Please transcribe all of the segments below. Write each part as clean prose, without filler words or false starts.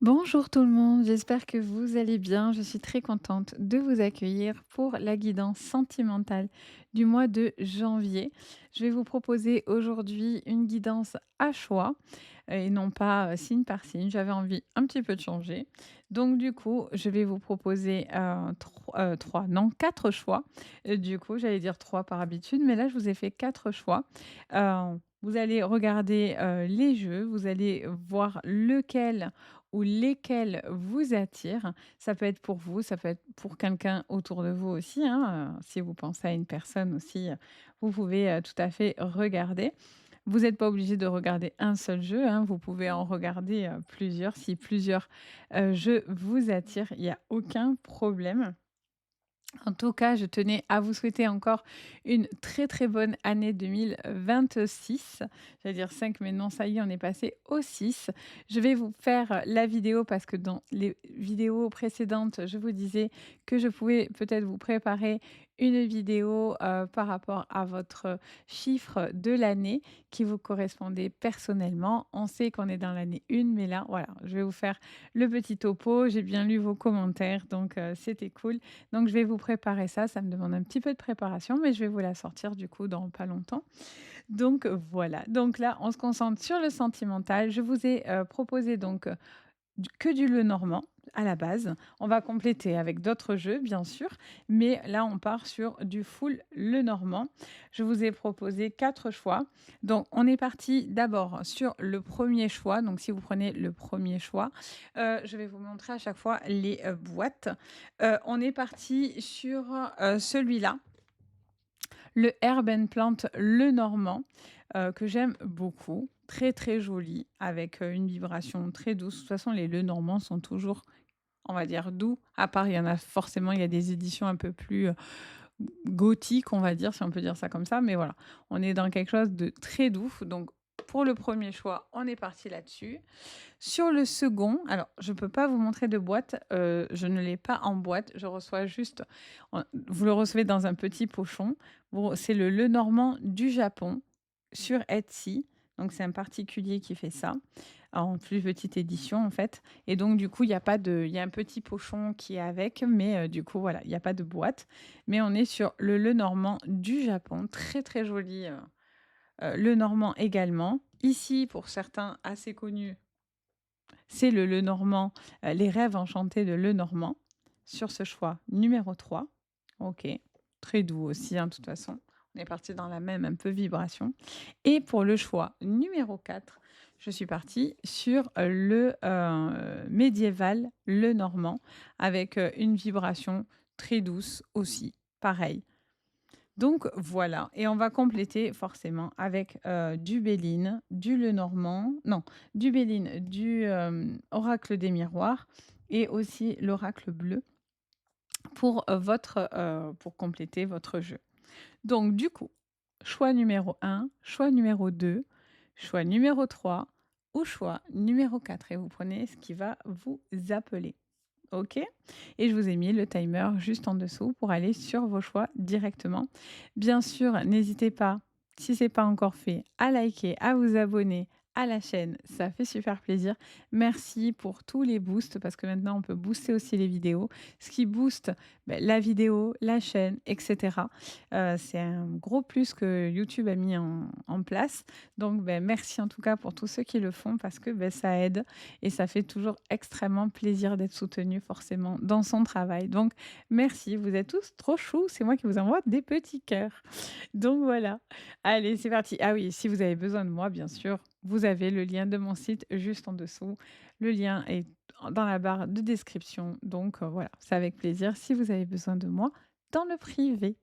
Bonjour tout le monde, j'espère que vous allez bien. Je suis très contente de vous accueillir pour la guidance sentimentale du mois de janvier. Je vais vous proposer aujourd'hui une guidance à choix et non pas signe par signe. J'avais envie un petit peu de changer. Donc du coup, je vais vous proposer trois, non, quatre choix. Du coup, j'allais dire trois par habitude, mais là, je vous ai fait quatre choix. Vous allez regarder les jeux, vous allez voir lequel ou lesquels vous attirent. Ça peut être pour vous, ça peut être pour quelqu'un autour de vous aussi, hein, si vous pensez à une personne aussi, vous pouvez, tout à fait regarder. Vous n'êtes pas obligé de regarder un seul jeu, hein, vous pouvez en regarder, plusieurs. Si plusieurs, jeux vous attirent, il y a aucun problème. En tout cas, je tenais à vous souhaiter encore une très, très bonne année 2026. J'allais dire 5, mais non, ça y est, on est passé au 6. Je vais vous faire la vidéo parce que dans les vidéos précédentes, je vous disais que je pouvais peut-être vous préparer une vidéo par rapport à votre chiffre de l'année qui vous correspondait personnellement. On sait qu'on est dans l'année 1, mais là, voilà, je vais vous faire le petit topo. J'ai bien lu vos commentaires, donc c'était cool. Donc je vais vous préparer ça, ça me demande un petit peu de préparation, mais je vais vous la sortir du coup dans pas longtemps. Donc voilà, donc là on se concentre sur le sentimental. Je vous ai proposé donc que du Lenormand à la base. On va compléter avec d'autres jeux bien sûr, mais là on part sur du full Lenormand. Je vous ai proposé quatre choix. Donc on est parti d'abord sur le premier choix. Donc si vous prenez le premier choix, je vais vous montrer à chaque fois les boîtes. On est parti sur celui-là, le Herb and Plant Lenormand, que j'aime beaucoup. Très, très joli, avec une vibration très douce. De toute façon, les Lenormands sont toujours, on va dire, doux. À part, il y en a forcément, il y a des éditions un peu plus gothiques, on va dire, si on peut dire ça comme ça. Mais voilà, on est dans quelque chose de très doux. Donc, pour le premier choix, on est parti là-dessus. Sur le second, alors je ne peux pas vous montrer de boîte, je ne l'ai pas en boîte, je reçois juste vous le recevez dans un petit pochon. C'est le Lenormand du Japon sur Etsy, donc c'est un particulier qui fait ça, en plus petite édition en fait, et donc du coup il y a un petit pochon qui est avec, mais du coup voilà, il y a pas de boîte, mais on est sur le Lenormand du Japon, très, très joli, Lenormand également. Ici, pour certains assez connus, c'est le Lenormand, Les rêves enchantés de Lenormand, sur ce choix numéro 3. OK, très doux aussi, hein, de toute façon. On est parti dans la même un peu vibration. Et pour le choix numéro 4, je suis partie sur le médiéval Lenormand, avec une vibration très douce aussi, pareil. Donc voilà, et on va compléter forcément avec du Béline, du Lenormand, non, du Béline, du Oracle des miroirs et aussi l'Oracle bleu pour compléter votre jeu. Donc du coup, choix numéro 1, choix numéro 2, choix numéro 3 ou choix numéro 4 et vous prenez ce qui va vous appeler. OK, et je vous ai mis le timer juste en dessous pour aller sur vos choix directement. Bien sûr, n'hésitez pas, si ce n'est pas encore fait, à liker, à vous abonner à la chaîne, ça fait super plaisir. Merci pour tous les boosts parce que maintenant on peut booster aussi les vidéos, ce qui booste, la vidéo, la chaîne et cetera. C'est un gros plus que YouTube a mis en place. Donc merci en tout cas pour tous ceux qui le font parce que ça aide et ça fait toujours extrêmement plaisir d'être soutenu forcément dans son travail. Donc merci, vous êtes tous trop choux, c'est moi qui vous envoie des petits cœurs. Donc voilà, allez c'est parti. Ah oui, si vous avez besoin de moi, bien sûr, vous avez le lien de mon site juste en dessous. Le lien est dans la barre de description. Donc voilà, c'est avec plaisir si vous avez besoin de moi dans le privé.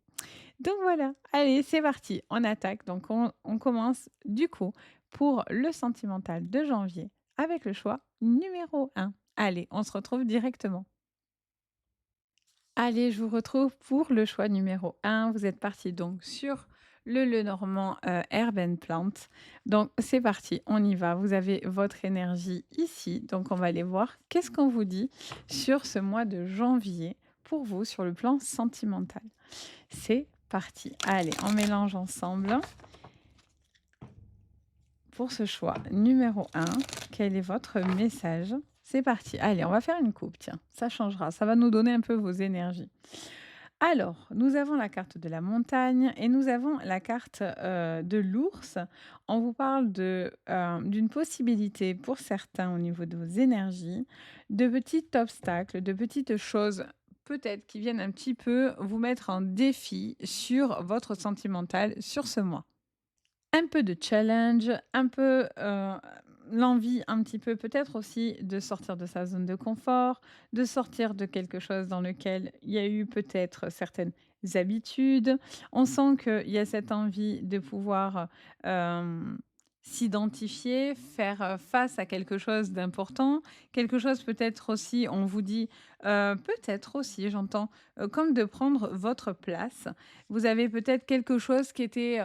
Donc voilà, allez, c'est parti, on attaque. Donc on commence du coup pour le sentimental de janvier avec le choix numéro 1. Allez, on se retrouve directement. Allez, je vous retrouve pour le choix numéro 1. Vous êtes parti donc sur le Lenormand Herb and Plant. Donc c'est parti, on y va. Vous avez votre énergie ici. Donc on va aller voir qu'est-ce qu'on vous dit sur ce mois de janvier pour vous sur le plan sentimental. C'est parti. Allez, on mélange ensemble. Pour ce choix numéro 1, quel est votre message? C'est parti. Allez, on va faire une coupe, tiens, ça changera, ça va nous donner un peu vos énergies. Alors, nous avons la carte de la montagne et nous avons la carte, de l'ours. On vous parle d'une possibilité pour certains au niveau de vos énergies, de petits obstacles, de petites choses peut-être qui viennent un petit peu vous mettre en défi sur votre sentimental sur ce mois. Un peu de challenge, un peu, l'envie un petit peu peut-être aussi de sortir de sa zone de confort, de sortir de quelque chose dans lequel il y a eu peut-être certaines habitudes. On sent qu'il y a cette envie de pouvoir, s'identifier, faire, face à quelque chose d'important, quelque chose peut-être aussi, on vous dit, peut-être aussi j'entends, comme de prendre votre place. Vous avez peut-être quelque chose qui était,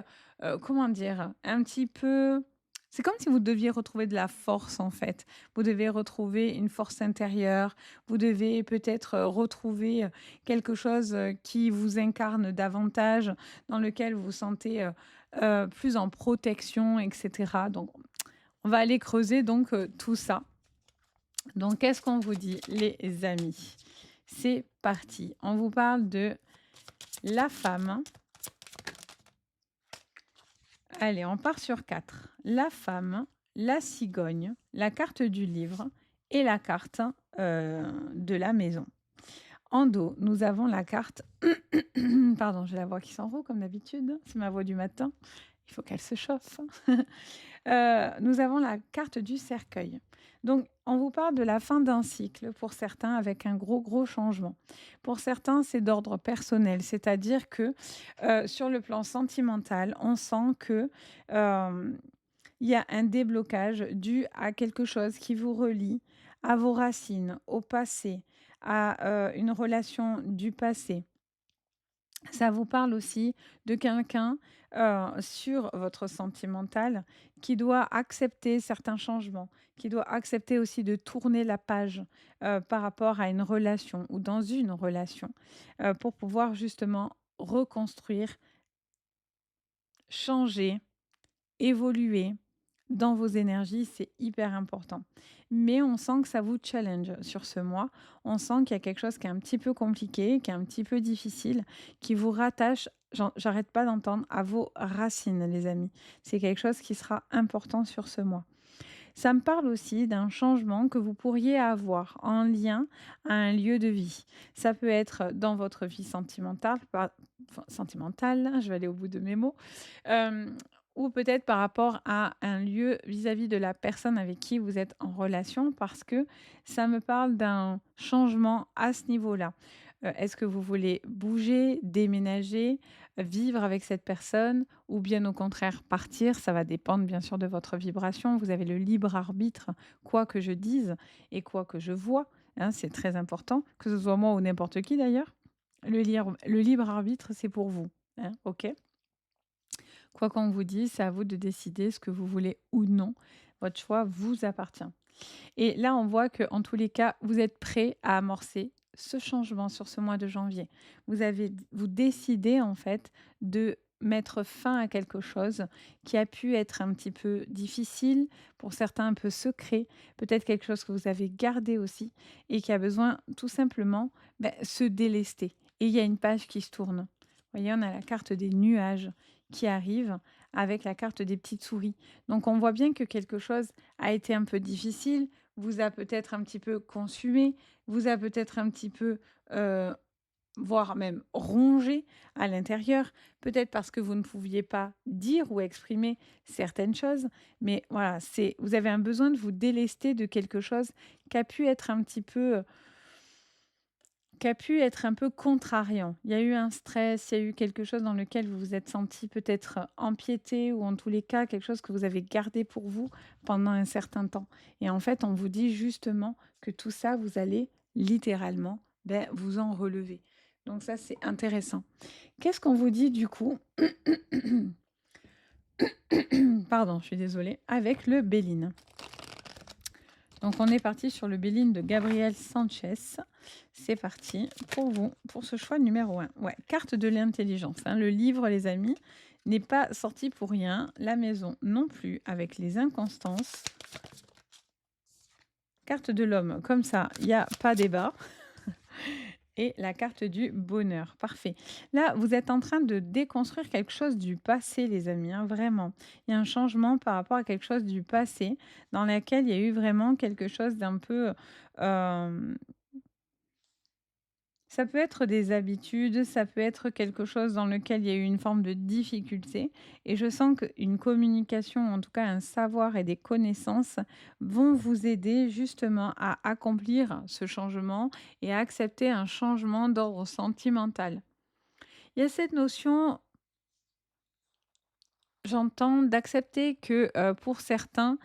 comment dire? Un petit peu c'est comme si vous deviez retrouver de la force, en fait. Vous devez retrouver une force intérieure, vous devez peut-être, retrouver, quelque chose, qui vous incarne davantage, dans lequel vous vous sentez, plus en protection et cetera. Donc on va aller creuser donc, tout ça. Donc qu'est-ce qu'on vous dit, les amis? C'est parti. On vous parle de la femme. Allez, on part sur 4. La femme, la cigogne, la carte du livre et la carte, de la maison. En dos, nous avons la carte pardon, j'ai la voix qui s'enroule comme d'habitude, c'est ma voix du matin, il faut qu'elle se chauffe. Nous avons la carte du cercueil. Donc on vous parle de la fin d'un cycle pour certains avec un gros, gros changement. Pour certains, c'est d'ordre personnel, c'est-à-dire que, sur le plan sentimental, on sent que, hem, il y a un déblocage dû à quelque chose qui vous relie à vos racines, au passé, à, une relation du passé. Ça vous parle aussi de quelqu'un, sur votre sentimental qui doit accepter certains changements, qui doit accepter aussi de tourner la page, par rapport à une relation ou dans une relation, pour pouvoir justement reconstruire, changer, évoluer dans vos énergies, c'est hyper important. Mais on sent que ça vous challenge sur ce mois. On sent qu'il y a quelque chose qui est un petit peu compliqué, qui est un petit peu difficile, qui vous rattache, j'arrête pas d'entendre, à vos racines, les amis. C'est quelque chose qui sera important sur ce mois. Ça me parle aussi d'un changement que vous pourriez avoir en lien à un lieu de vie. Ça peut être dans votre vie sentimentale, enfin, sentimentale, je vais aller au bout de mes mots, euh, ou peut-être par rapport à un lieu vis-à-vis de la personne avec qui vous êtes en relation, parce que ça me parle d'un changement à ce niveau-là. Est-ce que vous voulez bouger, déménager, vivre avec cette personne ou bien au contraire partir? Ça va dépendre bien sûr de votre vibration. Vous avez le libre arbitre, quoi que je dise et quoi que je vois, hein, c'est très important, que ce soit moi ou n'importe qui d'ailleurs. Le libre arbitre, c'est pour vous, hein, OK? Quoi qu'on vous dise, c'est à vous de décider ce que vous voulez ou non. Votre choix vous appartient. Et là, on voit que en tous les cas, vous êtes prêt à amorcer ce changement sur ce mois de janvier. Vous décidez en fait de mettre fin à quelque chose qui a pu être un petit peu difficile, pour certains un peu secret, peut-être quelque chose que vous avez gardé aussi et qui a besoin tout simplement se délester. Et il y a une page qui se tourne. Vous voyez, on a la carte des nuages qui arrive avec la carte des petites souris. Donc on voit bien que quelque chose a été un peu difficile, vous a peut-être un petit peu consumé, vous a peut-être un petit peu, heu, voire même rongé à l'intérieur. Peut-être parce que vous ne pouviez pas dire ou exprimer certaines choses. Mais voilà, c'est vous avez un besoin de vous délester de quelque chose qui a pu être un petit peu, qui a pu être un peu contrariant. Il y a eu un stress, il y a eu quelque chose dans lequel vous vous êtes senti peut-être empiété ou en tous les cas quelque chose que vous avez gardé pour vous pendant un certain temps. Et en fait, on vous dit justement que tout ça, vous allez littéralement vous en relever. Donc ça, c'est intéressant. Qu'est-ce qu'on vous dit du coup? Pardon, je suis désolée. Avec le Béline. Donc on est parti sur le Béline de Gabriel Sanchez. C'est parti pour vous, pour ce choix numéro 1. Ouais, carte de l'intelligence, hein. Le livre, les amis, n'est pas sorti pour rien. La maison non plus, avec les inconstances. carte de l'homme, comme ça, il y a pas débat et la carte du bonheur. Parfait. Là, vous êtes en train de déconstruire quelque chose du passé, les amis, hein, vraiment. Il y a un changement par rapport à quelque chose du passé dans lequel il y a eu vraiment quelque chose d'un peu, ça peut être des habitudes, ça peut être quelque chose dans lequel il y a eu une forme de difficulté et je sens qu'une communication, en tout cas un savoir et des connaissances vont vous aider justement à accomplir ce changement et à accepter un changement d'ordre sentimental. Il y a cette notion, j'entends, d'accepter que, pour certains,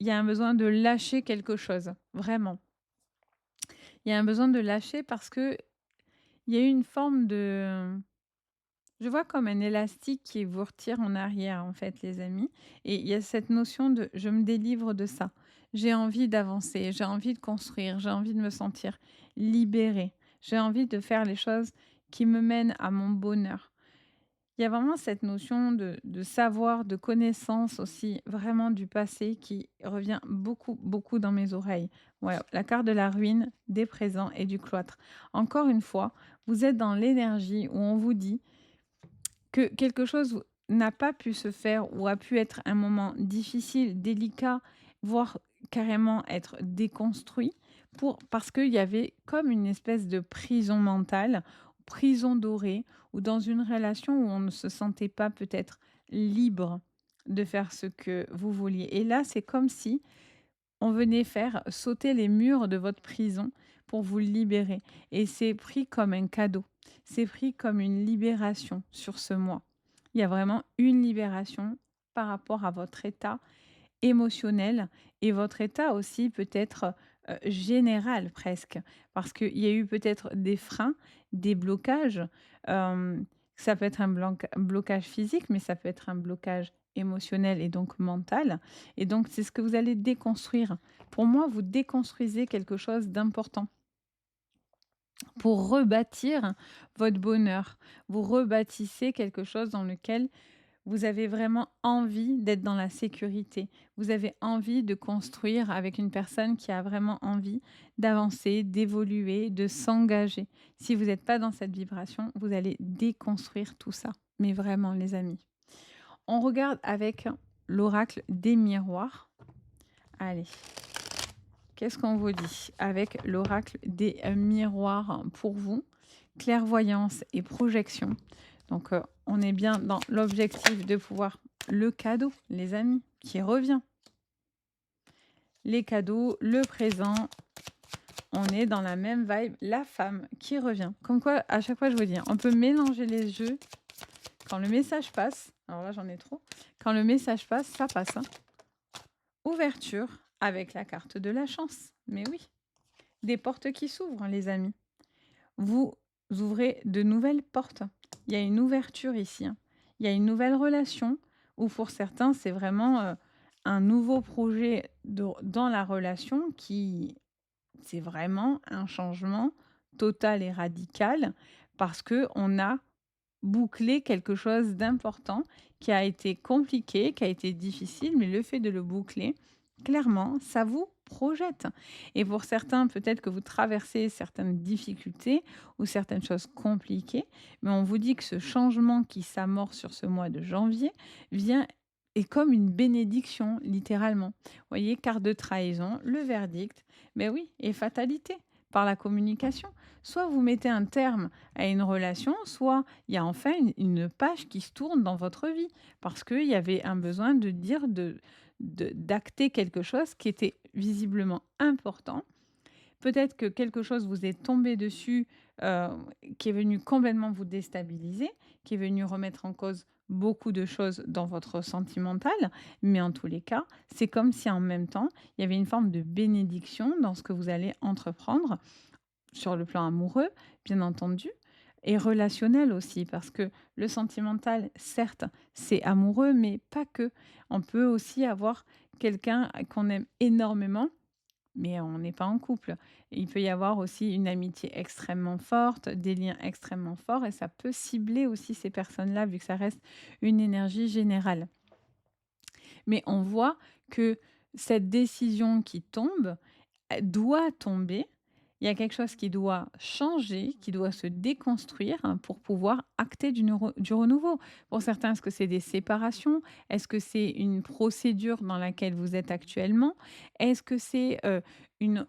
il y a un besoin de lâcher quelque chose, vraiment. Il y a un besoin de lâcher parce qu'il y a eu une forme de, je vois comme un élastique qui vous retire en arrière, en fait, les amis. Et il y a cette notion de je me délivre de ça. J'ai envie d'avancer, j'ai envie de construire, j'ai envie de me sentir libérée. J'ai envie de faire les choses qui me mènent à mon bonheur. Il y a vraiment cette notion de savoir, de connaissance aussi, vraiment du passé qui revient beaucoup, beaucoup dans mes oreilles. Ouais, la carte de la ruine, des présents et du cloître. Encore une fois, vous êtes dans l'énergie où on vous dit que quelque chose n'a pas pu se faire ou a pu être un moment difficile, délicat, voire carrément être déconstruit parce qu'il y avait comme une espèce de prison mentale, prison dorée, ou dans une relation où on ne se sentait pas peut-être libre de faire ce que vous vouliez. Et là, c'est comme si on venait faire sauter les murs de votre prison pour vous libérer et c'est pris comme un cadeau. C'est pris comme une libération sur ce mois. Il y a vraiment une libération par rapport à votre état émotionnel et votre état aussi peut-être, général presque. Parce qu'il y a eu peut-être des freins, des blocages, ça peut être un blocage physique, mais ça peut être un blocage émotionnel et donc mental et donc c'est ce que vous allez déconstruire. Pour moi, vous déconstruisez quelque chose d'important pour rebâtir votre bonheur. Vous rebâtissez quelque chose dans lequel vous avez vraiment envie d'être dans la sécurité. Vous avez envie de construire avec une personne qui a vraiment envie d'avancer, d'évoluer, de s'engager. Si vous n'êtes pas dans cette vibration, vous allez déconstruire tout ça. Mais vraiment, les amis. On regarde avec l'oracle des miroirs. Allez, qu'est-ce qu'on vous dit avec l'oracle des miroirs pour vous? Clairvoyance et projection. Donc, on est bien dans l'objectif de pouvoir le cadeau, les amis, qui revient. Les cadeaux, le présent, on est dans la même vibe, la femme qui revient. Comme quoi, à chaque fois, je vous dis, on peut mélanger les jeux quand le message passe. Alors là, j'en ai trop. Quand le message passe, ça passe, hein. Ouverture avec la carte de la chance. Mais oui, des portes qui s'ouvrent, les amis. Vous ouvrez de nouvelles portes. Il y a une ouverture ici, hein. Il y a une nouvelle relation où pour certains, c'est vraiment, un nouveau projet dans la relation qui c'est vraiment un changement total et radical parce que on a bouclé quelque chose d'important qui a été compliqué, qui a été difficile, mais le fait de le boucler, clairement, ça vous projette. Et pour certains, peut-être que vous traversez certaines difficultés ou certaines choses compliquées, mais on vous dit que ce changement qui s'amorce sur ce mois de janvier vient est comme une bénédiction, littéralement. Vous voyez, carte de trahison, le verdict, mais oui, et fatalité par la communication. Soit vous mettez un terme à une relation, soit il y a enfin une page qui se tourne dans votre vie parce qu'il y avait un besoin de dire, d'acter quelque chose qui était visiblement important. Peut-être que quelque chose vous est tombé dessus, heu, qui est venu complètement vous déstabiliser, qui est venu remettre en cause beaucoup de choses dans votre sentimental, mais en tous les cas, c'est comme si en même temps, il y avait une forme de bénédiction dans ce que vous allez entreprendre sur le plan amoureux, bien entendu, et relationnel aussi, parce que le sentimental, certes, c'est amoureux, mais pas que. On peut aussi avoir quelqu'un qu'on aime énormément, mais on n'est pas en couple. Il peut y avoir aussi une amitié extrêmement forte, des liens extrêmement forts, et ça peut cibler aussi ces personnes-là, vu que ça reste une énergie générale. Mais on voit que cette décision qui tombe doit tomber. Il y a quelque chose qui doit changer, qui doit se déconstruire pour pouvoir acter du renouveau. Pour certains, est-ce que c'est des séparations? Est-ce que c'est une procédure dans laquelle vous êtes actuellement? Est-ce que c'est une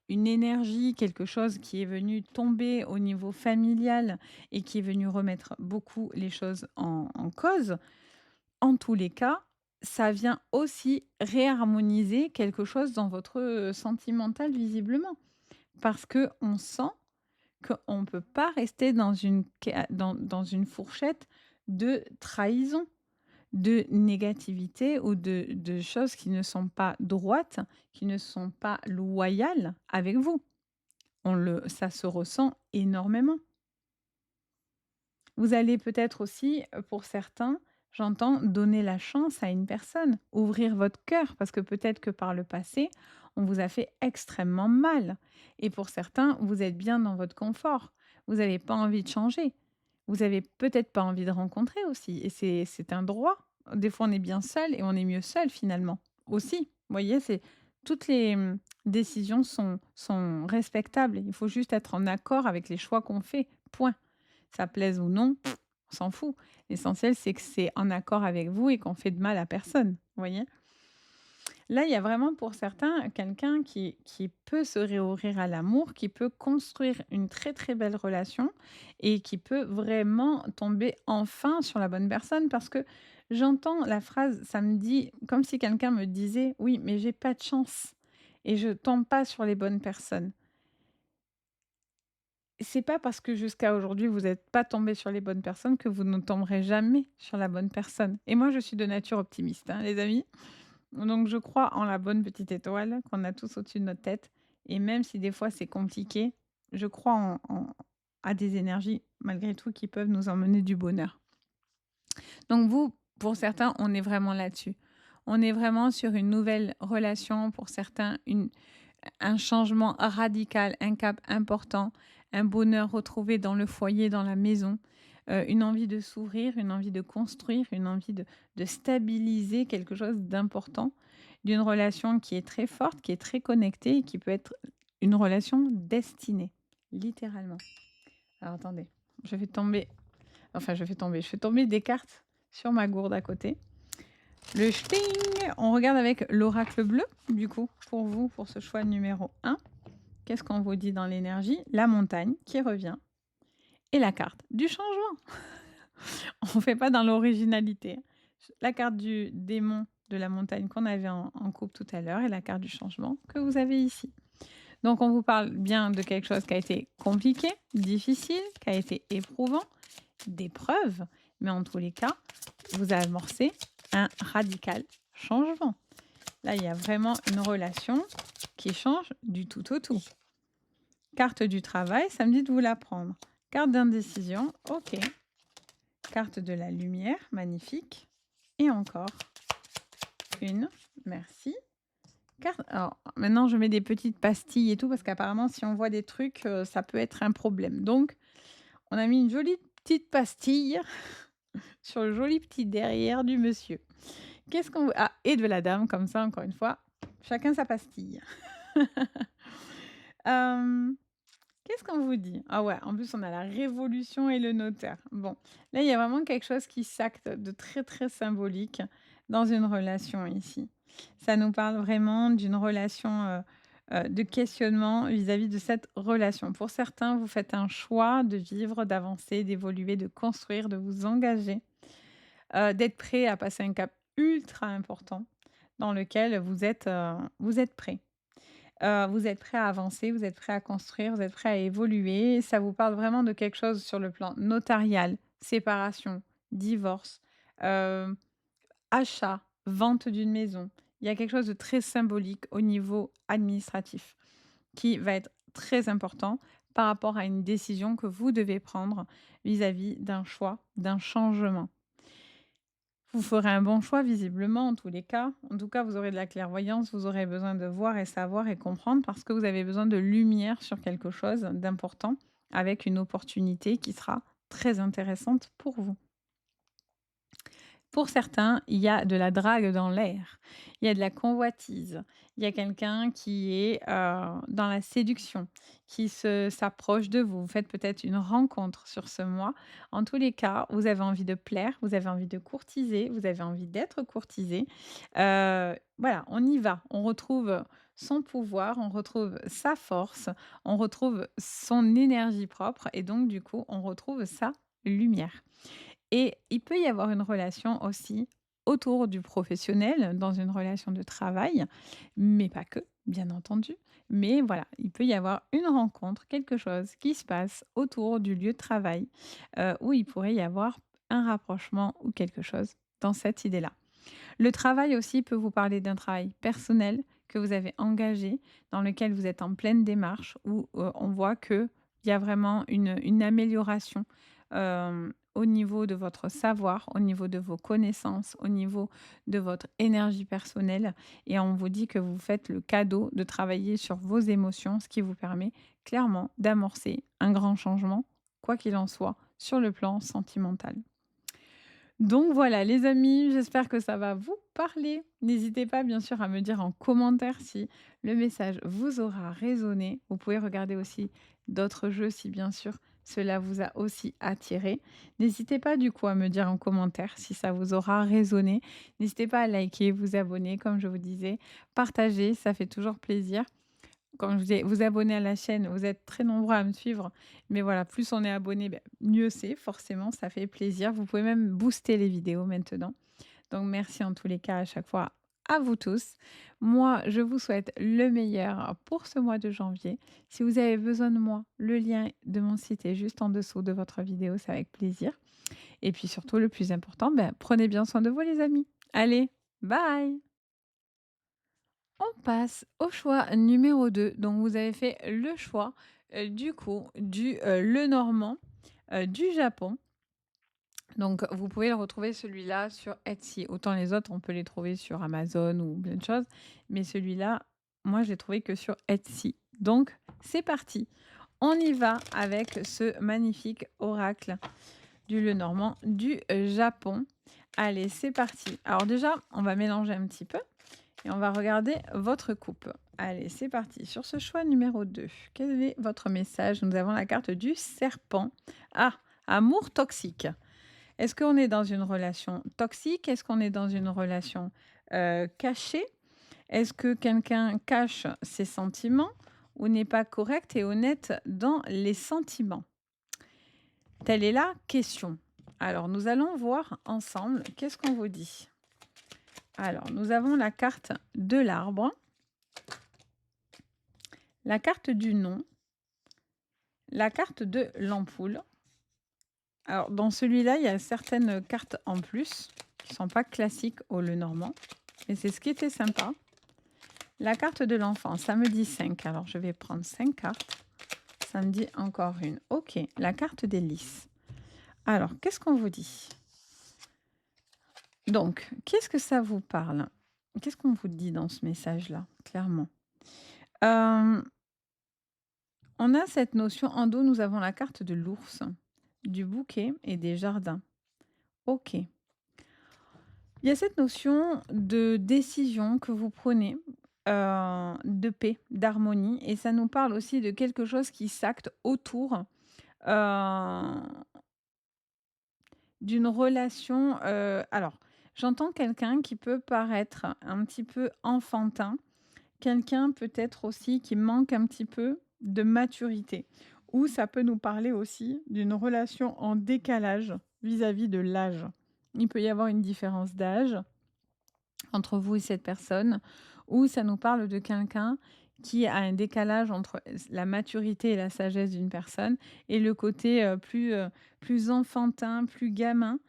énergie, quelque chose qui est venu tomber au niveau familial et qui est venu remettre beaucoup les choses en cause? En tous les cas, ça vient aussi réharmoniser quelque chose dans votre, sentimental visiblement. Parce qu'on sent qu'on ne peut pas rester dans une fourchette de trahison, de négativité ou de choses qui ne sont pas droites, qui ne sont pas loyales avec vous. Ça se ressent énormément. Vous allez peut-être aussi, pour certains, j'entends, donner la chance à une personne, ouvrir votre cœur parce que peut-être que par le passé, on vous a fait extrêmement mal et pour certains, vous êtes bien dans votre confort. Vous n'avez pas envie de changer. Vous avez peut-être pas envie de rencontrer aussi et c'est un droit. Des fois, on est bien seul et on est mieux seul finalement, aussi. Vous voyez, c'est toutes les, décisions sont respectables. Il faut juste être en accord avec les choix qu'on fait, point. Ça plaise ou non, on s'en fout. L'essentiel, c'est que c'est en accord avec vous et qu'on fait de mal à personne, vous voyez? Là, il y a vraiment pour certains quelqu'un qui peut se réouvrir à l'amour, qui peut construire une très, très belle relation et qui peut vraiment tomber enfin sur la bonne personne parce que j'entends la phrase, ça me dit comme si quelqu'un me disait: «Oui, mais j'ai pas de chance et je tombe pas sur les bonnes personnes». C'est pas parce que jusqu'à aujourd'hui vous n'êtes pas tombé sur les bonnes personnes que vous ne tomberez jamais sur la bonne personne et moi je suis de nature optimiste, hein, les amis. Donc je crois en la bonne petite étoile qu'on a tous au-dessus de notre tête et même si des fois c'est compliqué, je crois à des énergies malgré tout qui peuvent nous emmener du bonheur. Donc vous, pour certains, on est vraiment là-dessus. On est vraiment sur une nouvelle relation, pour certains, un changement radical, un cap important, un bonheur retrouvé dans le foyer, dans la maison, une envie de s'ouvrir, une envie de construire, une envie de stabiliser quelque chose d'important, d'une relation qui est très forte, qui est très connectée et qui peut être une relation destinée, littéralement. Alors attendez, je fais tomber des cartes sur ma gourde à côté. Le schling, on regarde avec l'oracle bleu, du coup, pour vous, pour ce choix numéro 1. Qu'est-ce qu'on vous dit dans l'énergie? La montagne qui revient et la carte du changement. On ne fait pas dans l'originalité. La carte du démon de la montagne qu'on avait en coupe tout à l'heure et la carte du changement que vous avez ici. Donc on vous parle bien de quelque chose qui a été compliqué, difficile, qui a été éprouvant, d'épreuves, mais en tous les cas, vous amorcez un radical changement. Là, il y a vraiment une relation qui change du tout au tout. Carte du travail, ça me dit de vous la prendre. Carte d'indécision, ok. Carte de la lumière, magnifique. Et encore une, merci. Carte... Alors, maintenant, je mets des petites pastilles et tout, parce qu'apparemment, si on voit des trucs, ça peut être un problème. Donc, on a mis une jolie petite pastille sur le joli petit derrière du monsieur. Qu'est-ce qu'on... Ah, et de la dame, comme ça, encore une fois. Chacun sa pastille. Euh, Qu'est-ce qu'on vous dit? Ah ouais, en plus, on a la révolution et le notaire. Bon, là, il y a vraiment quelque chose qui s'acte de très, très symbolique dans une relation ici. Ça nous parle vraiment d'une relation de questionnement vis-à-vis de cette relation. Pour certains, vous faites un choix de vivre, d'avancer, d'évoluer, de construire, de vous engager, d'être prêt à passer un cap ultra important dans lequel vous êtes prêt. Vous êtes prêt à avancer, vous êtes prêt à construire, vous êtes prêt à évoluer. Ça vous parle vraiment de quelque chose sur le plan notarial, séparation, divorce, heu, achat, vente d'une maison. Il y a quelque chose de très symbolique au niveau administratif qui va être très important par rapport à une décision que vous devez prendre vis-à-vis d'un choix, d'un changement. Vous ferez un bon choix visiblement en tous les cas. En tout cas, vous aurez de la clairvoyance, vous aurez besoin de voir et savoir et comprendre parce que vous avez besoin de lumière sur quelque chose d'important avec une opportunité qui sera très intéressante pour vous. Pour certains, il y a de la drague dans l'air, il y a de la convoitise, il y a quelqu'un qui est, dans la séduction, qui s'approche de vous. Vous faites peut-être une rencontre sur ce mois. En tous les cas, vous avez envie de plaire, vous avez envie de courtiser, vous avez envie d'être courtisé. Voilà, on y va. On retrouve son pouvoir, on retrouve sa force, on retrouve son énergie propre et donc du coup, on retrouve sa lumière. Et il peut y avoir une relation aussi autour du professionnel, dans une relation de travail, mais pas que, bien entendu. Mais voilà, il peut y avoir une rencontre, quelque chose qui se passe autour du lieu de travail, où il pourrait y avoir un rapprochement ou quelque chose dans cette idée-là. Le travail aussi peut vous parler d'un travail personnel que vous avez engagé, dans lequel vous êtes en pleine démarche, où on voit qu'il y a vraiment une amélioration au niveau de votre savoir, au niveau de vos connaissances, au niveau de votre énergie personnelle. Et on vous dit que vous faites le cadeau de travailler sur vos émotions, ce qui vous permet clairement d'amorcer un grand changement, quoi qu'il en soit, sur le plan sentimental. Donc voilà les amis, j'espère que ça va vous parler. N'hésitez pas bien sûr à me dire en commentaire si le message vous aura résonné. Vous pouvez regarder aussi d'autres jeux si bien sûr cela vous a aussi attiré. N'hésitez pas du coup à me dire en commentaire si ça vous aura résonné. N'hésitez pas à liker, vous abonner comme je vous disais, partager, ça fait toujours plaisir. Quand je dis vous abonner à la chaîne, vous êtes très nombreux à me suivre, mais voilà, plus on est abonné, mieux c'est, forcément, ça fait plaisir. Vous pouvez même booster les vidéos maintenant. Donc merci en tous les cas à chaque fois à vous tous. Moi, je vous souhaite le meilleur pour ce mois de janvier. Si vous avez besoin de moi, le lien de mon site est juste en dessous de votre vidéo, c'est avec plaisir. Et puis surtout, le plus important, prenez bien soin de vous les amis. Allez, bye. On passe au choix numéro 2. Donc vous avez fait le choix, du coup, du, Lenormand, du Japon. Donc vous pouvez le retrouver celui-là sur Etsy. Autant les autres, on peut les trouver sur Amazon ou plein de choses, mais celui-là, moi, je l'ai trouvé que sur Etsy. Donc c'est parti. On y va avec ce magnifique oracle du Lenormand du, Japon. Allez, c'est parti. Alors déjà, on va mélanger un petit peu. Et on va regarder votre coupe. Allez, c'est parti. Sur ce choix numéro 2, quel est votre message? Nous avons la carte du serpent. Ah, amour toxique. Est-ce qu'on est dans une relation toxique? Est-ce qu'on est dans une relation cachée? Est-ce que quelqu'un cache ses sentiments ou n'est pas correct et honnête dans les sentiments? Telle est la question. Alors, nous allons voir ensemble qu'est-ce qu'on vous dit. Alors, nous avons la carte de l'arbre, la carte du nom, la carte de l'ampoule. Alors, dans celui-là, il y a certaines cartes en plus qui ne sont pas classiques au Lenormand, mais c'est ce qui était sympa. La carte de l'enfant, ça me dit 5. Alors, je vais prendre 5 cartes. Ça me dit encore une. Ok, la carte des lys. Alors, qu'est-ce qu'on vous dit? Donc, qu'est-ce que ça vous parle? Qu'est-ce qu'on vous dit dans ce message-là, clairement? Euh, On a cette notion en dos, nous avons la carte de l'ours, du bouquet et des jardins. OK. Il y a cette notion de décision que vous prenez, de paix, d'harmonie et ça nous parle aussi de quelque chose qui s'acte autour, heu, d'une relation, alors j'entends quelqu'un qui peut paraître un petit peu enfantin. Quelqu'un peut-être aussi qui manque un petit peu de maturité ou ça peut nous parler aussi d'une relation en décalage vis-à-vis de l'âge. Il peut y avoir une différence d'âge entre vous et cette personne ou ça nous parle de quelqu'un qui a un décalage entre la maturité et la sagesse d'une personne et le côté, plus enfantin, plus gamin,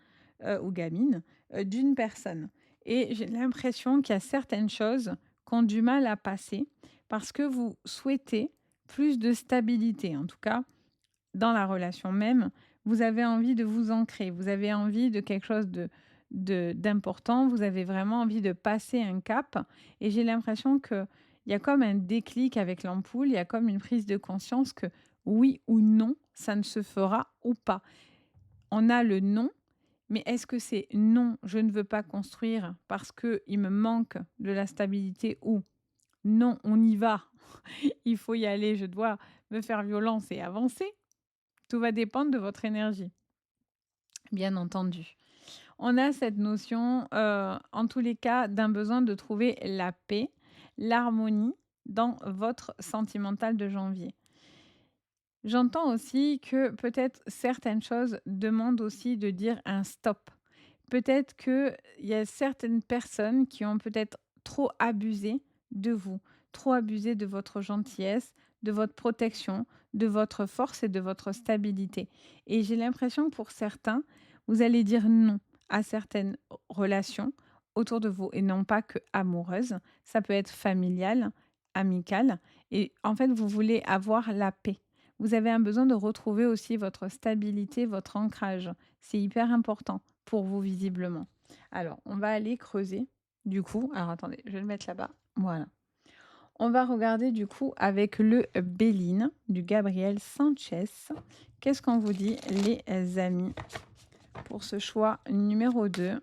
ou gamine, d'une personne et j'ai l'impression qu'il y a certaines choses qui ont du mal à passer parce que vous souhaitez plus de stabilité. En tout cas, dans la relation même, vous avez envie de vous ancrer, vous avez envie de quelque chose d'important, vous avez vraiment envie de passer un cap et j'ai l'impression qu'il y a comme un déclic avec l'ampoule, il y a comme une prise de conscience que oui ou non, ça ne se fera ou pas. On a le non, Mais est-ce que c'est: «Non, je ne veux pas construire parce qu'il me manque de la stabilité» ou «Non, on y va, il faut y aller, je dois me faire violence et avancer»? Tout va dépendre de votre énergie, bien entendu. On a cette notion, en tous les cas, d'un besoin de trouver la paix, l'harmonie dans votre sentimental de janvier. J'entends aussi que peut-être certaines choses demandent aussi de dire un stop. Peut-être qu'il y a certaines personnes qui ont peut-être trop abusé de vous, trop abusé de votre gentillesse, de votre protection, de votre force et de votre stabilité. Et j'ai l'impression que pour certains, vous allez dire non à certaines relations autour de vous et non pas que amoureuses. Ça peut être familial, amical. Et en fait, vous voulez avoir la paix. Vous avez un besoin de retrouver aussi votre stabilité, votre ancrage. C'est hyper important pour vous visiblement. Alors, on va aller creuser du coup. Alors attendez, je vais le mettre là-bas. Voilà. On va regarder du coup avec le Béline du Gabriel Sanchez. Qu'est-ce qu'on vous dit les amis pour ce choix numéro 2?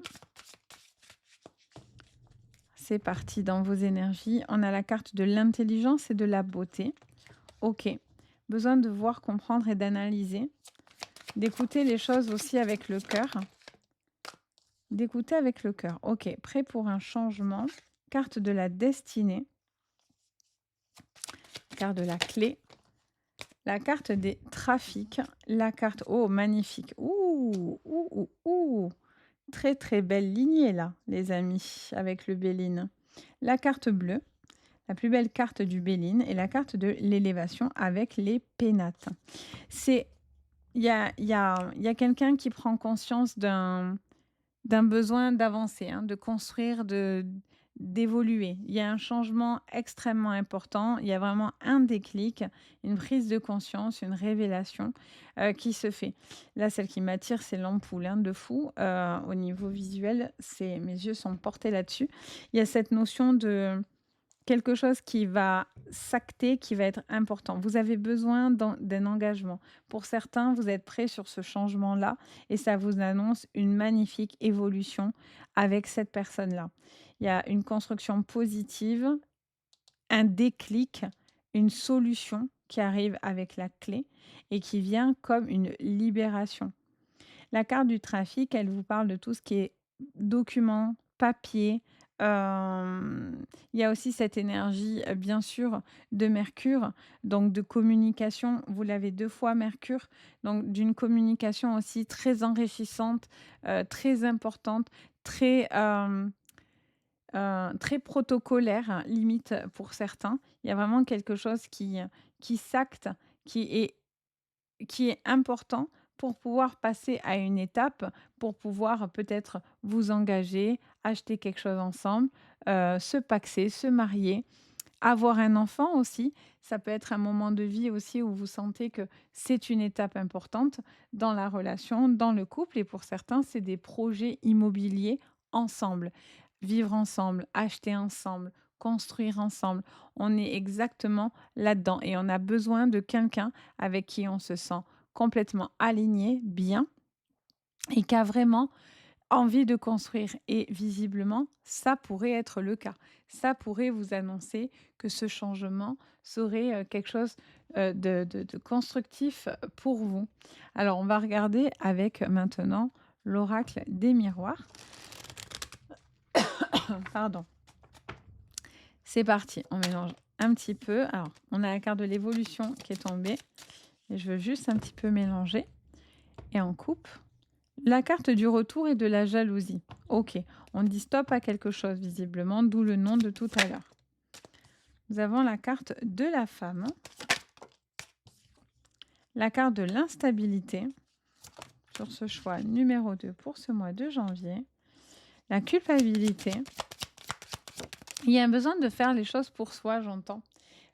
C'est parti dans vos énergies. On a la carte de l'intelligence et de la beauté. Ok. Besoin de voir, comprendre et d'analyser. D'écouter les choses aussi avec le cœur. D'écouter avec le cœur. Ok. Prêt pour un changement. Carte de la destinée. Carte de la clé. La carte des trafics. La carte... Oh, magnifique. Ouh, ouh, ouh, ouh. Très, très belle lignée là, les amis, avec le Béline. La carte bleue. La plus belle carte du Béline et la carte de l'élévation avec les pénates. C'est il y a quelqu'un qui prend conscience d'un besoin d'avancer, hein, de construire, d'évoluer. Il y a un changement extrêmement important. Il y a vraiment un déclic, une prise de conscience, une révélation qui se fait. Là, celle qui m'attire, c'est l'ampoule hein, de fou. Au niveau visuel, mes yeux sont portés là-dessus. Il y a cette notion de quelque chose qui va s'acter, qui va être important. Vous avez besoin d'un engagement. Pour certains, vous êtes prêts sur ce changement-là et ça vous annonce une magnifique évolution avec cette personne-là. Il y a une construction positive, un déclic, une solution qui arrive avec la clé et qui vient comme une libération. La carte du trafic, elle vous parle de tout ce qui est documents, papier. Il y a aussi cette énergie, bien sûr, de Mercure, donc de communication. Vous l'avez 2 fois Mercure, donc d'une communication aussi très enrichissante, très importante, très, très protocolaire, hein, limite pour certains. Il y a vraiment quelque chose qui s'acte, qui est qui est important pour pouvoir passer à une étape, pour pouvoir peut-être vous engager, acheter quelque chose ensemble, se paxer, se marier, avoir un enfant aussi. Ça peut être un moment de vie aussi où vous sentez que c'est une étape importante dans la relation, dans le couple et pour certains, c'est des projets immobiliers ensemble. Vivre ensemble, acheter ensemble, construire ensemble. On est exactement là-dedans et on a besoin de quelqu'un avec qui on se sent complètement aligné, bien et qui a vraiment envie de construire et visiblement, ça pourrait être le cas. Ça pourrait vous annoncer que ce changement serait, quelque chose, de constructif, pour vous. Alors on va regarder avec maintenant l'oracle des miroirs. Pardon. C'est parti, on mélange un petit peu. Alors, on a la carte de l'évolution qui est tombée et je veux juste un petit peu mélanger et on coupe. La carte du retour et de la jalousie. Ok, on dit stop à quelque chose visiblement, d'où le nom de tout à l'heure. Nous avons la carte de la femme, la carte de l'instabilité sur ce choix numéro 2 pour ce mois de janvier, la culpabilité. Il y a un besoin de faire les choses pour soi, j'entends.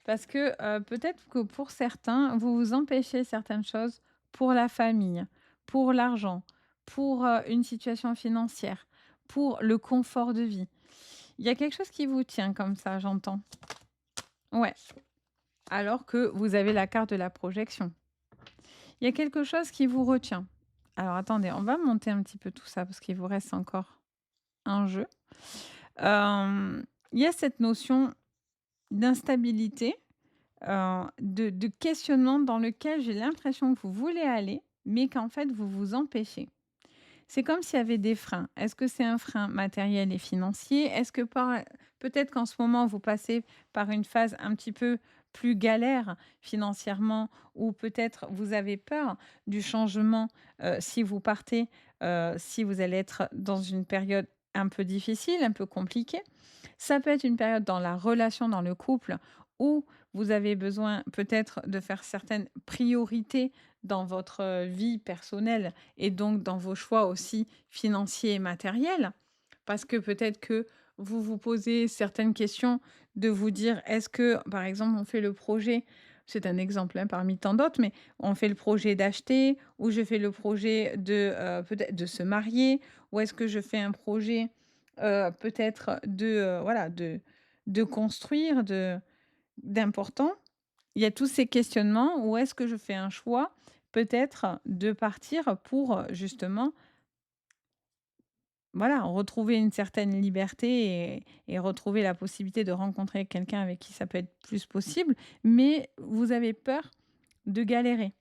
Parce que peut-être que pour certains, vous vous empêchez certaines choses pour la famille, pour l'argent, pour une situation financière, pour le confort de vie. Il y a quelque chose qui vous tient comme ça, j'entends. Ouais. Alors que vous avez la carte de la projection. Il y a quelque chose qui vous retient. Alors attendez, on va monter un petit peu tout ça parce qu'il vous reste encore un jeu. Hem, il y a cette notion d'instabilité, de questionnement dans lequel j'ai l'impression que vous voulez aller, mais qu'en fait vous vous empêchez. C'est comme s'il y avait des freins. Est-ce que c'est un frein matériel et financier? Est-ce que peut-être qu'en ce moment, vous passez par une phase un petit peu plus galère financièrement ou peut-être vous avez peur du changement, si vous partez, si vous allez être dans une période un peu difficile, un peu compliquée. Ça peut être une période dans la relation, dans le couple où vous avez besoin peut-être de faire certaines priorités dans votre, vie personnelle et donc dans vos choix aussi financiers et matériels. Parce que peut-être que vous vous posez certaines questions de vous dire: «Est-ce que» par exemple, on fait le projet c'est un exemple, hein, parmi tant d'autres, mais on fait le projet d'acheter ou je fais le projet de, peut-être de se marier ou est-ce que je fais un projet, peut-être de, voilà, de construire, d'important. Il y a tous ces questionnements ou est-ce que je fais un choix peut-être de partir pour, justement, voilà, retrouver une certaine liberté et retrouver la possibilité de rencontrer quelqu'un avec qui ça peut être plus possible, mais vous avez peur de galérer.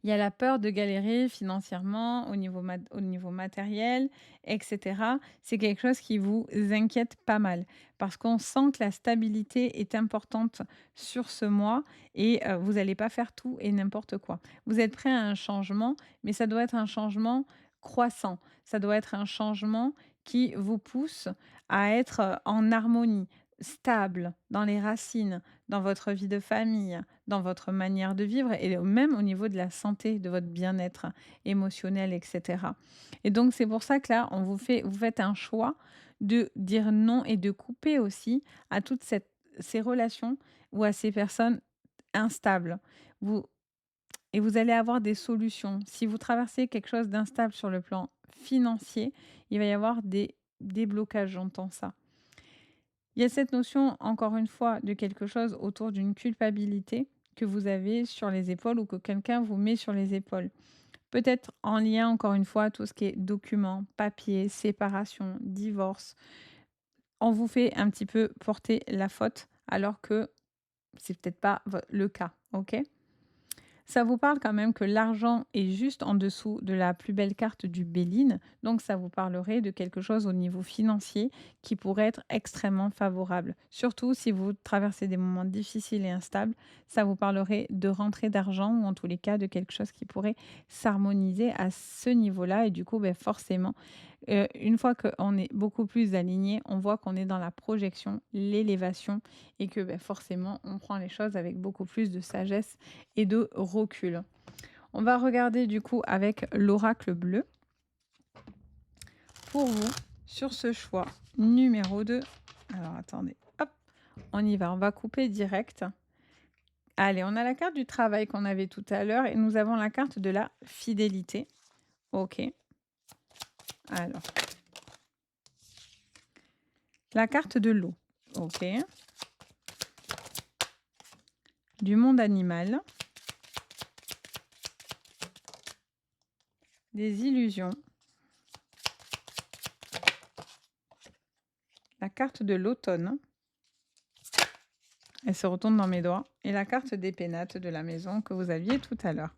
Il y a la peur de galérer financièrement, au niveau matériel et cetera. C'est quelque chose qui vous inquiète pas mal parce qu'on sent que la stabilité est importante sur ce mois et vous allez pas faire tout et n'importe quoi. Vous êtes prêt à un changement, mais ça doit être un changement croissant. Ça doit être un changement qui vous pousse à être, en harmonie, stable dans les racines, dans votre vie de famille, dans votre manière de vivre et même au niveau de la santé, de votre bien-être émotionnel et cetera. Et donc c'est pour ça que là, vous faites un choix de dire non et de couper aussi à toutes ces relations ou à ces personnes instables. Vous et vous allez avoir des solutions. Si vous traversez quelque chose d'instable sur le plan financier, il va y avoir des déblocages, j'entends ça. Il y a cette notion, encore une fois, de quelque chose autour d'une culpabilité que vous avez sur les épaules ou que quelqu'un vous met sur les épaules. Peut-être en lien, encore une fois, tout ce qui est documents, papiers, séparation, divorce. On vous fait un petit peu porter la faute alors que c'est peut-être pas le cas, ok? Ça vous parle quand même que l'argent est juste en dessous de la plus belle carte du Béline, donc ça vous parlerait de quelque chose au niveau financier qui pourrait être extrêmement favorable. Surtout si vous traversez des moments difficiles et instables, ça vous parlerait de rentrée d'argent ou en tous les cas de quelque chose qui pourrait s'harmoniser à ce niveau-là et du coup, beh, forcément, une fois qu'on est beaucoup plus aligné, on voit qu'on est dans la projection, l'élévation et que, beh, forcément, on prend les choses avec beaucoup plus de sagesse et de recul. On va regarder du coup avec l'oracle bleu pour vous sur ce choix numéro 2. Alors attendez, hop, on y va, on va couper direct. Allez, on a la carte du travail qu'on avait tout à l'heure et nous avons la carte de la fidélité. OK. Alors, la carte de l'eau. OK. Du monde animal. Des illusions. La carte de l'automne. Elle se retourne dans mes doigts. Et la carte des pénates de la maison que vous aviez tout à l'heure.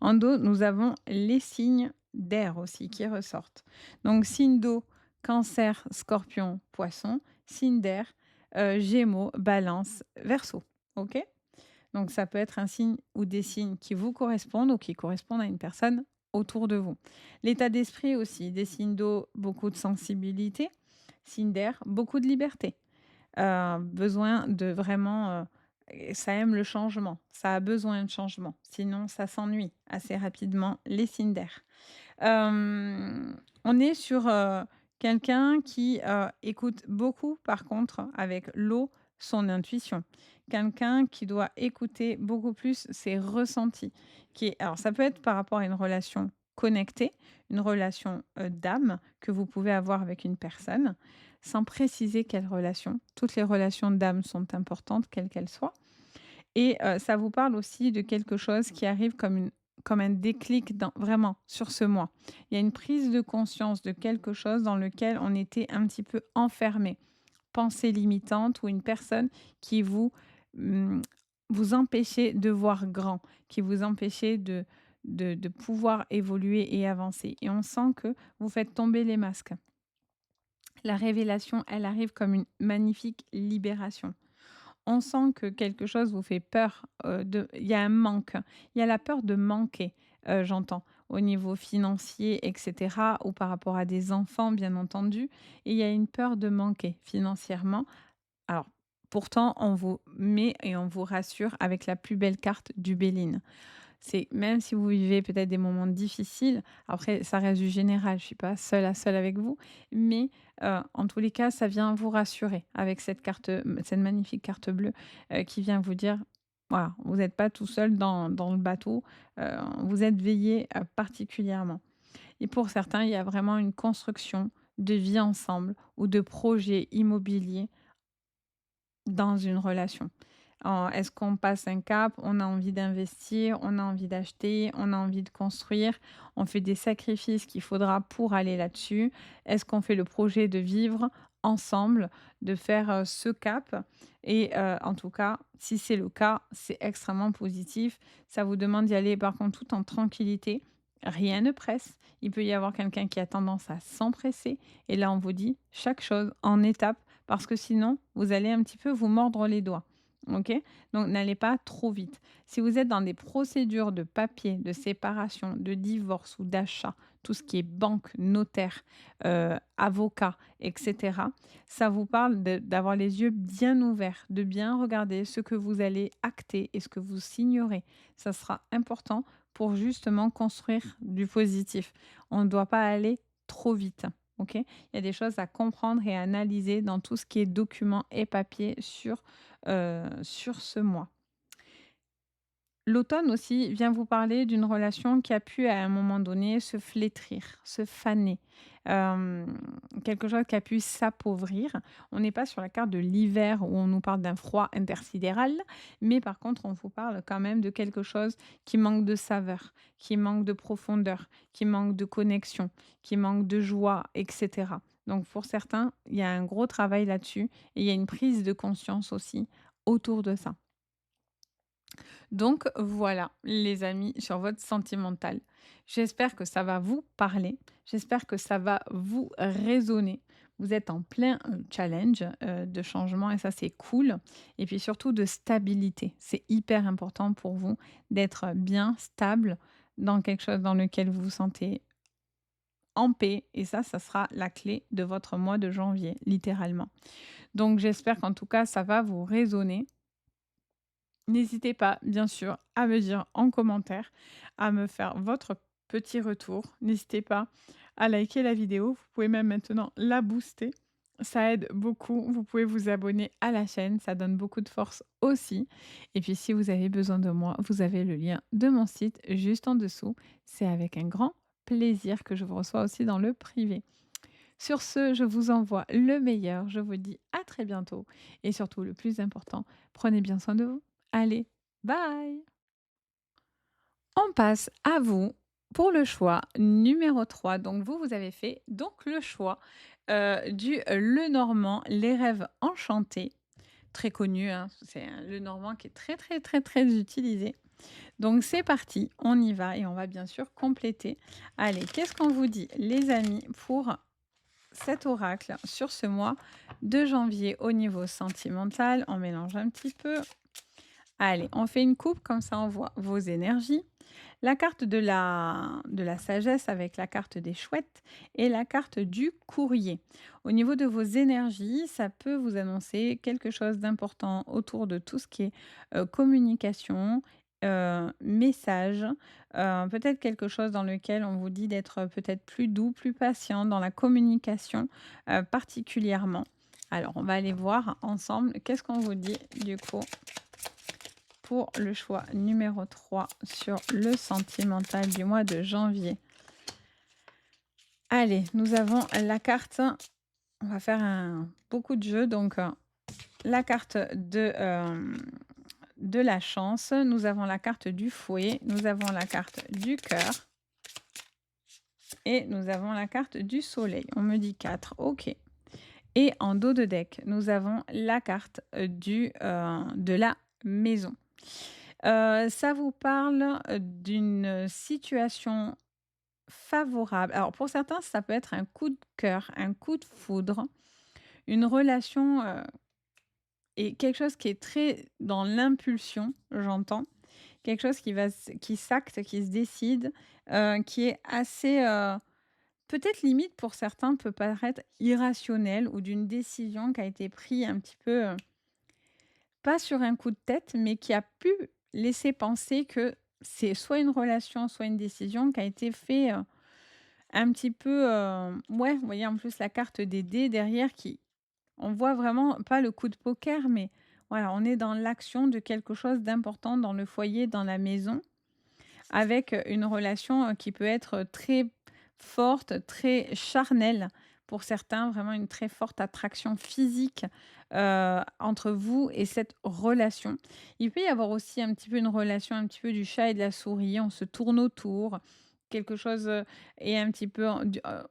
En dos, nous avons les signes d'air aussi qui ressortent. Donc, signe d'eau, cancer, scorpion, poisson. Signe d'air, gémeaux, balance, verseau. OK? Donc, ça peut être un signe ou des signes qui vous correspondent ou qui correspondent à une personne autour de vous. L'état d'esprit aussi, des signes d'eau, beaucoup de sensibilité. Signe d'air, beaucoup de liberté. Besoin de vraiment, ça aime le changement, ça a besoin de changement, sinon ça s'ennuie assez rapidement, les signes d'air. On est sur, quelqu'un qui, écoute beaucoup par contre avec l'eau, son intuition. Quelqu'un qui doit écouter beaucoup plus ses ressentis, qui est alors ça peut être par rapport à une relation connectée, une relation, d'âme que vous pouvez avoir avec une personne, sans préciser quelle relation. Toutes les relations d'âme sont importantes, quelles qu'elles soient et ça vous parle aussi de quelque chose qui arrive comme une comme un déclic vraiment sur ce mois. Il y a une prise de conscience de quelque chose dans lequel on était un petit peu enfermé. Pensée limitante ou une personne qui mmh, vous empêchait de voir grand, qui vous empêchait de pouvoir évoluer et avancer. Et on sent que vous faites tomber les masques. La révélation, elle arrive comme une magnifique libération. On sent que quelque chose vous fait peur, il y a un manque. Il y a la peur de manquer, j'entends, au niveau financier et cetera ou par rapport à des enfants, bien entendu, et il y a une peur de manquer financièrement. Alors, pourtant, on vous met et on vous rassure avec la plus belle carte du Béline. C'est même si vous vivez peut-être des moments difficiles, après ça reste du général, je suis pas seule à seule avec vous, mais en tous les cas, ça vient vous rassurer avec cette carte, cette magnifique carte bleue, qui vient vous dire: «Voilà, vous n'êtes pas tout seul dans le bateau, vous êtes veillé particulièrement». Et pour certains, il y a vraiment une construction de vie ensemble ou de projets immobiliers dans une relation. Est-ce qu'on passe un cap? On a envie d'investir, on a envie d'acheter, on a envie de construire, on fait des sacrifices qu'il faudra pour aller là-dessus. Est-ce qu'on fait le projet de vivre ensemble, de faire, ce cap? Et en tout cas, si c'est le cas, c'est extrêmement positif. Ça vous demande d'y aller par contre tout en tranquillité. Rien ne presse. Il peut y avoir quelqu'un qui a tendance à s'empresser et là on vous dit chaque chose en étapes parce que sinon vous allez un petit peu vous mordre les doigts. OK? Donc n'allez pas trop vite. Si vous êtes dans des procédures de papier, de séparation, de divorce ou d'achat, tout ce qui est banque, notaire, avocat, et cetera, ça vous parle d'avoir les yeux bien ouverts, de bien regarder ce que vous allez acter et ce que vous signerez. Ça sera important pour justement construire du positif. On ne doit pas aller trop vite. OK? Il y a des choses à comprendre et à analyser dans tout ce qui est documents et papiers sur ce mois. L'automne aussi vient vous parler d'une relation qui a pu, à un moment donné, se flétrir, se faner, quelque chose qui a pu s'appauvrir. On n'est pas sur la carte de l'hiver où on nous parle d'un froid intersidéral, mais par contre, on vous parle quand même de quelque chose qui manque de saveur, qui manque de profondeur, qui manque de connexion, qui manque de joie, et cetera. Donc pour certains, il y a un gros travail là-dessus et il y a une prise de conscience aussi autour de ça. Donc voilà, les amis, sur votre sentimental. J'espère que ça va vous parler. J'espère que ça va vous résonner. Vous êtes en plein challenge de changement et ça, c'est cool. Et puis surtout de stabilité. C'est hyper important pour vous d'être bien stable dans quelque chose dans lequel vous vous sentez en paix. Et ça sera la clé de votre mois de janvier, littéralement. Donc j'espère qu'en tout cas, ça va vous résonner. N'hésitez pas, bien sûr, à me dire en commentaire, à me faire votre petit retour. N'hésitez pas à liker la vidéo. Vous pouvez même maintenant la booster. Ça aide beaucoup. Vous pouvez vous abonner à la chaîne. Ça donne beaucoup de force aussi. Et puis, si vous avez besoin de moi, vous avez le lien de mon site juste en dessous. C'est avec un grand plaisir que je vous reçois aussi dans le privé. Sur ce, je vous envoie le meilleur. Je vous dis à très bientôt. Et surtout, le plus important, prenez bien soin de vous. Allez, bye! On passe à vous pour le choix numéro 3. Donc vous, vous avez fait donc le choix, du Lenormand, Les Rêves enchantés. Très connu, hein, c'est un Lenormand qui est très, très, très, très utilisé. Donc c'est parti, on y va et on va bien sûr compléter. Allez, qu'est-ce qu'on vous dit les amis pour cet oracle sur ce mois de janvier au niveau sentimental? On mélange un petit peu. Allez, on fait une coupe, comme ça on voit vos énergies. La carte de la sagesse avec la carte des chouettes et la carte du courrier. Au niveau de vos énergies, ça peut vous annoncer quelque chose d'important autour de tout ce qui est communication, message, peut-être quelque chose dans lequel on vous dit d'être peut-être plus doux, plus patient dans la communication particulièrement. Alors, on va aller voir ensemble qu'est-ce qu'on vous dit du coup pour le choix numéro 3 sur le sentimental du mois de janvier. Allez, nous avons la carte, on va faire beaucoup de jeux, donc la carte de la chance, nous avons la carte du fouet, nous avons la carte du cœur et nous avons la carte du soleil. On me dit 4, OK. Et en dos de deck, nous avons la carte de la maison. Ça vous parle d'une situation favorable. Alors pour certains, ça peut être un coup de cœur, un coup de foudre, une relation et quelque chose qui est très dans l'impulsion, j'entends. Quelque chose qui s'acte, qui se décide, qui est assez, peut-être limite pour certains, peut paraître irrationnel ou d'une décision qui a été prise un petit peu, pas sur un coup de tête, mais qui a pu laisser penser que c'est soit une relation, soit une décision qui a été fait, un petit peu, ouais, vous voyez en plus la carte des dés derrière qui on voit vraiment pas le coup de poker, mais voilà, on est dans l'action de quelque chose d'important dans le foyer, dans la maison, avec, une relation, qui peut être, très forte, très charnelle pour certains, vraiment une très forte attraction physique, entre vous et cette relation. Il peut y avoir aussi un petit peu une relation un petit peu du chat et de la souris, on se tourne autour, quelque chose, est un petit peu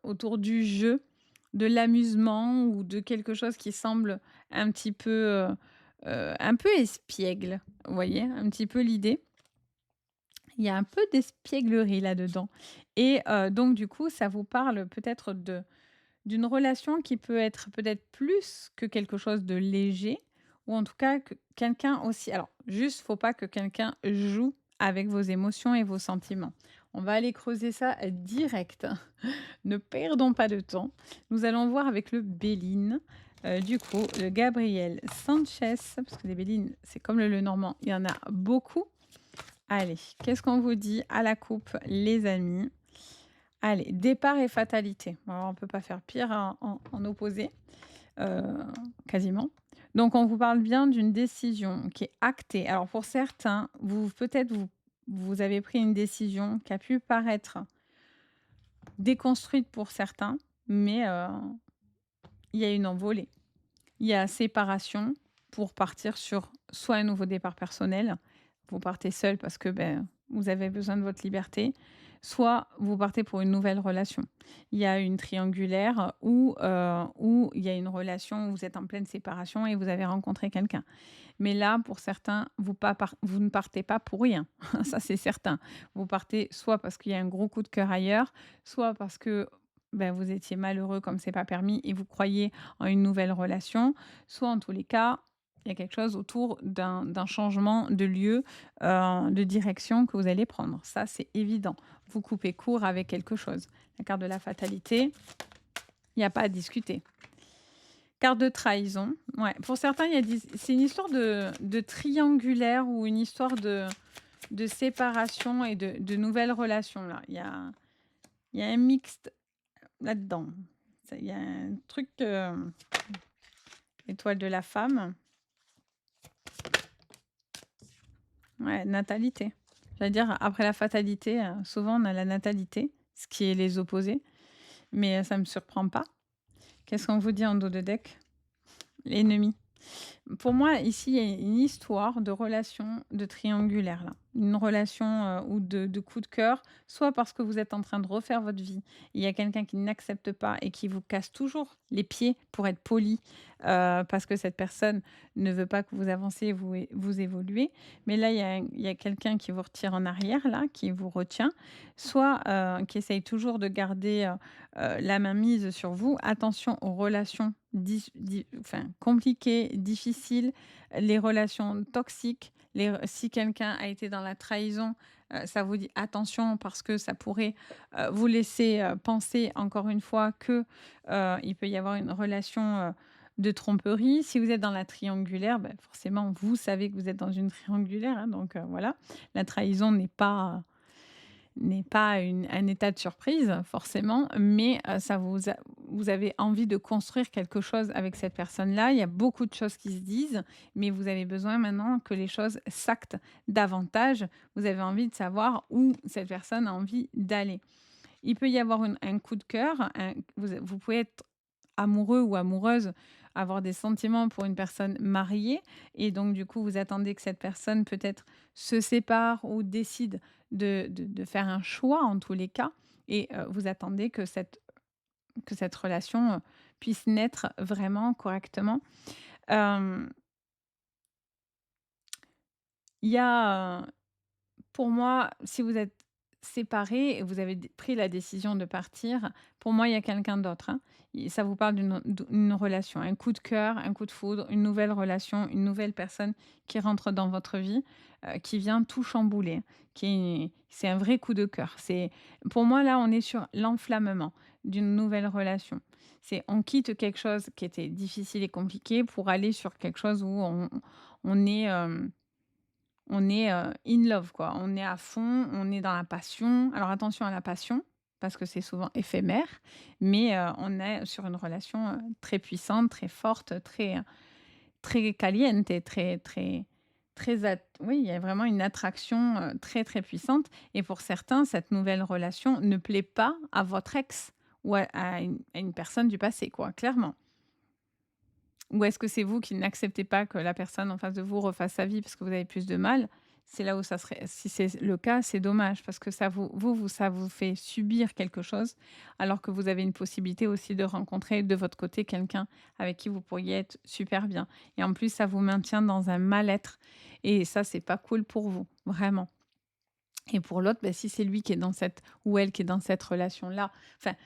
autour du jeu, de l'amusement ou de quelque chose qui semble un peu espiègle, vous voyez? Un petit peu l'idée. Il y a un peu d'espièglerie là-dedans et donc du coup, ça vous parle peut-être d'une relation qui peut être peut-être plus que quelque chose de léger ou en tout cas que quelqu'un aussi alors juste, faut pas que quelqu'un joue avec vos émotions et vos sentiments. On va aller creuser ça, direct. Ne perdons pas de temps. Nous allons voir avec le Béline, du coup, le Gabriel Sanchez, parce que les Bélines, c'est comme le Lenormand, il y en a beaucoup. Allez, qu'est-ce qu'on vous dit à la coupe, les amis? Allez, départ et fatalité. Alors, on peut pas faire pire en opposé, heu, quasiment. Donc on vous parle bien d'une décision qui est actée. Alors pour certains, vous avez pris une décision qui a pu paraître déconstruite pour certains, mais il y a une envolée. Il y a séparation pour partir sur soit un nouveau départ personnel, vous partez seul parce que, vous avez besoin de votre liberté, soit vous partez pour une nouvelle relation. Il y a une triangulaire où il y a une relation où vous êtes en pleine séparation et vous avez rencontré quelqu'un. Mais là, pour certains, vous ne partez pas pour rien, ça c'est certain. Vous partez soit parce qu'il y a un gros coup de cœur ailleurs, soit parce que, vous étiez malheureux comme c'est pas permis et vous croyez en une nouvelle relation, soit en tous les cas, il y a quelque chose autour d'un changement de lieu, de direction que vous allez prendre. Ça, c'est évident. Vous coupez court avec quelque chose. La carte de la fatalité, il y a pas à discuter. Carte de trahison, ouais. Pour certains, il y a des c'est une histoire de triangulaire ou une histoire de séparation et de nouvelles relations là. Il y a un mixte là-dedans. Il y a un truc, étoile de la femme. Ouais, natalité. J'allais dire après la fatalité, souvent on a la natalité, ce qui est les opposés, mais ça me surprend pas. Qu'est-ce qu'on vous dit en dos de deck? L'ennemi. Pour moi, ici, il y a une histoire de relation de triangulaire là. Une relation, ou de coup de cœur, soit parce que vous êtes en train de refaire votre vie, il y a quelqu'un qui n'accepte pas et qui vous casse toujours les pieds pour être poli, parce que cette personne ne veut pas que vous avanciez, vous évoluez. Mais là, il y a quelqu'un qui vous retire en arrière là, qui vous retient, soit, qui essaye toujours de garder, la main mise sur vous. Attention aux relations compliquées, difficiles, les relations toxiques, si quelqu'un a été dans la trahison, ça vous dit attention parce que ça pourrait, vous laisser, penser encore une fois que, il peut y avoir une relation, de tromperie. Si vous êtes dans la triangulaire, forcément vous savez que vous êtes dans une triangulaire, hein, donc voilà. La trahison n'est pas un état de surprise forcément, mais ça vous avez envie de construire quelque chose avec cette personne-là. Il y a beaucoup de choses qui se disent, mais vous avez besoin maintenant que les choses s'actent davantage. Vous avez envie de savoir où cette personne a envie d'aller. Il peut y avoir un coup de cœur, vous pouvez être amoureux ou amoureuse avoir des sentiments pour une personne mariée et donc du coup, vous attendez que cette personne peut-être se sépare ou décide de faire un choix en tous les cas et vous attendez que cette relation, puisse naître vraiment correctement. Hem, il y a, pour moi, si vous êtes séparés et vous avez pris la décision de partir, pour moi, il y a quelqu'un d'autre, hein. Ça vous parle d'une relation, un coup de cœur, un coup de foudre, une nouvelle relation, une nouvelle personne qui rentre dans votre vie, qui vient tout chambouler, c'est un vrai coup de cœur. Pour moi, là, on est sur l'enflammement d'une nouvelle relation. On quitte quelque chose qui était difficile et compliqué pour aller sur quelque chose où on est, in love quoi. On est à fond, on est dans la passion. Alors attention à la passion, parce que c'est souvent éphémère, mais on est sur une relation, très puissante, très forte, très caliente, oui, il y a vraiment une attraction, très, très puissante et pour certains, cette nouvelle relation ne plaît pas à votre ex ou à une personne du passé quoi, clairement. Ou est-ce que c'est vous qui n'acceptez pas que la personne en face de vous refasse sa vie parce que vous avez plus de mal? C'est là où ça serait si c'est le cas, c'est dommage parce que ça vous fait subir quelque chose, alors que vous avez une possibilité aussi de rencontrer de votre côté quelqu'un avec qui vous pourriez être super bien et en plus, ça vous maintient dans un mal-être et ça, c'est pas cool pour vous, vraiment et pour l'autre, bah, si c'est lui qui est dans cette ou elle qui est dans cette relation-là, enfin,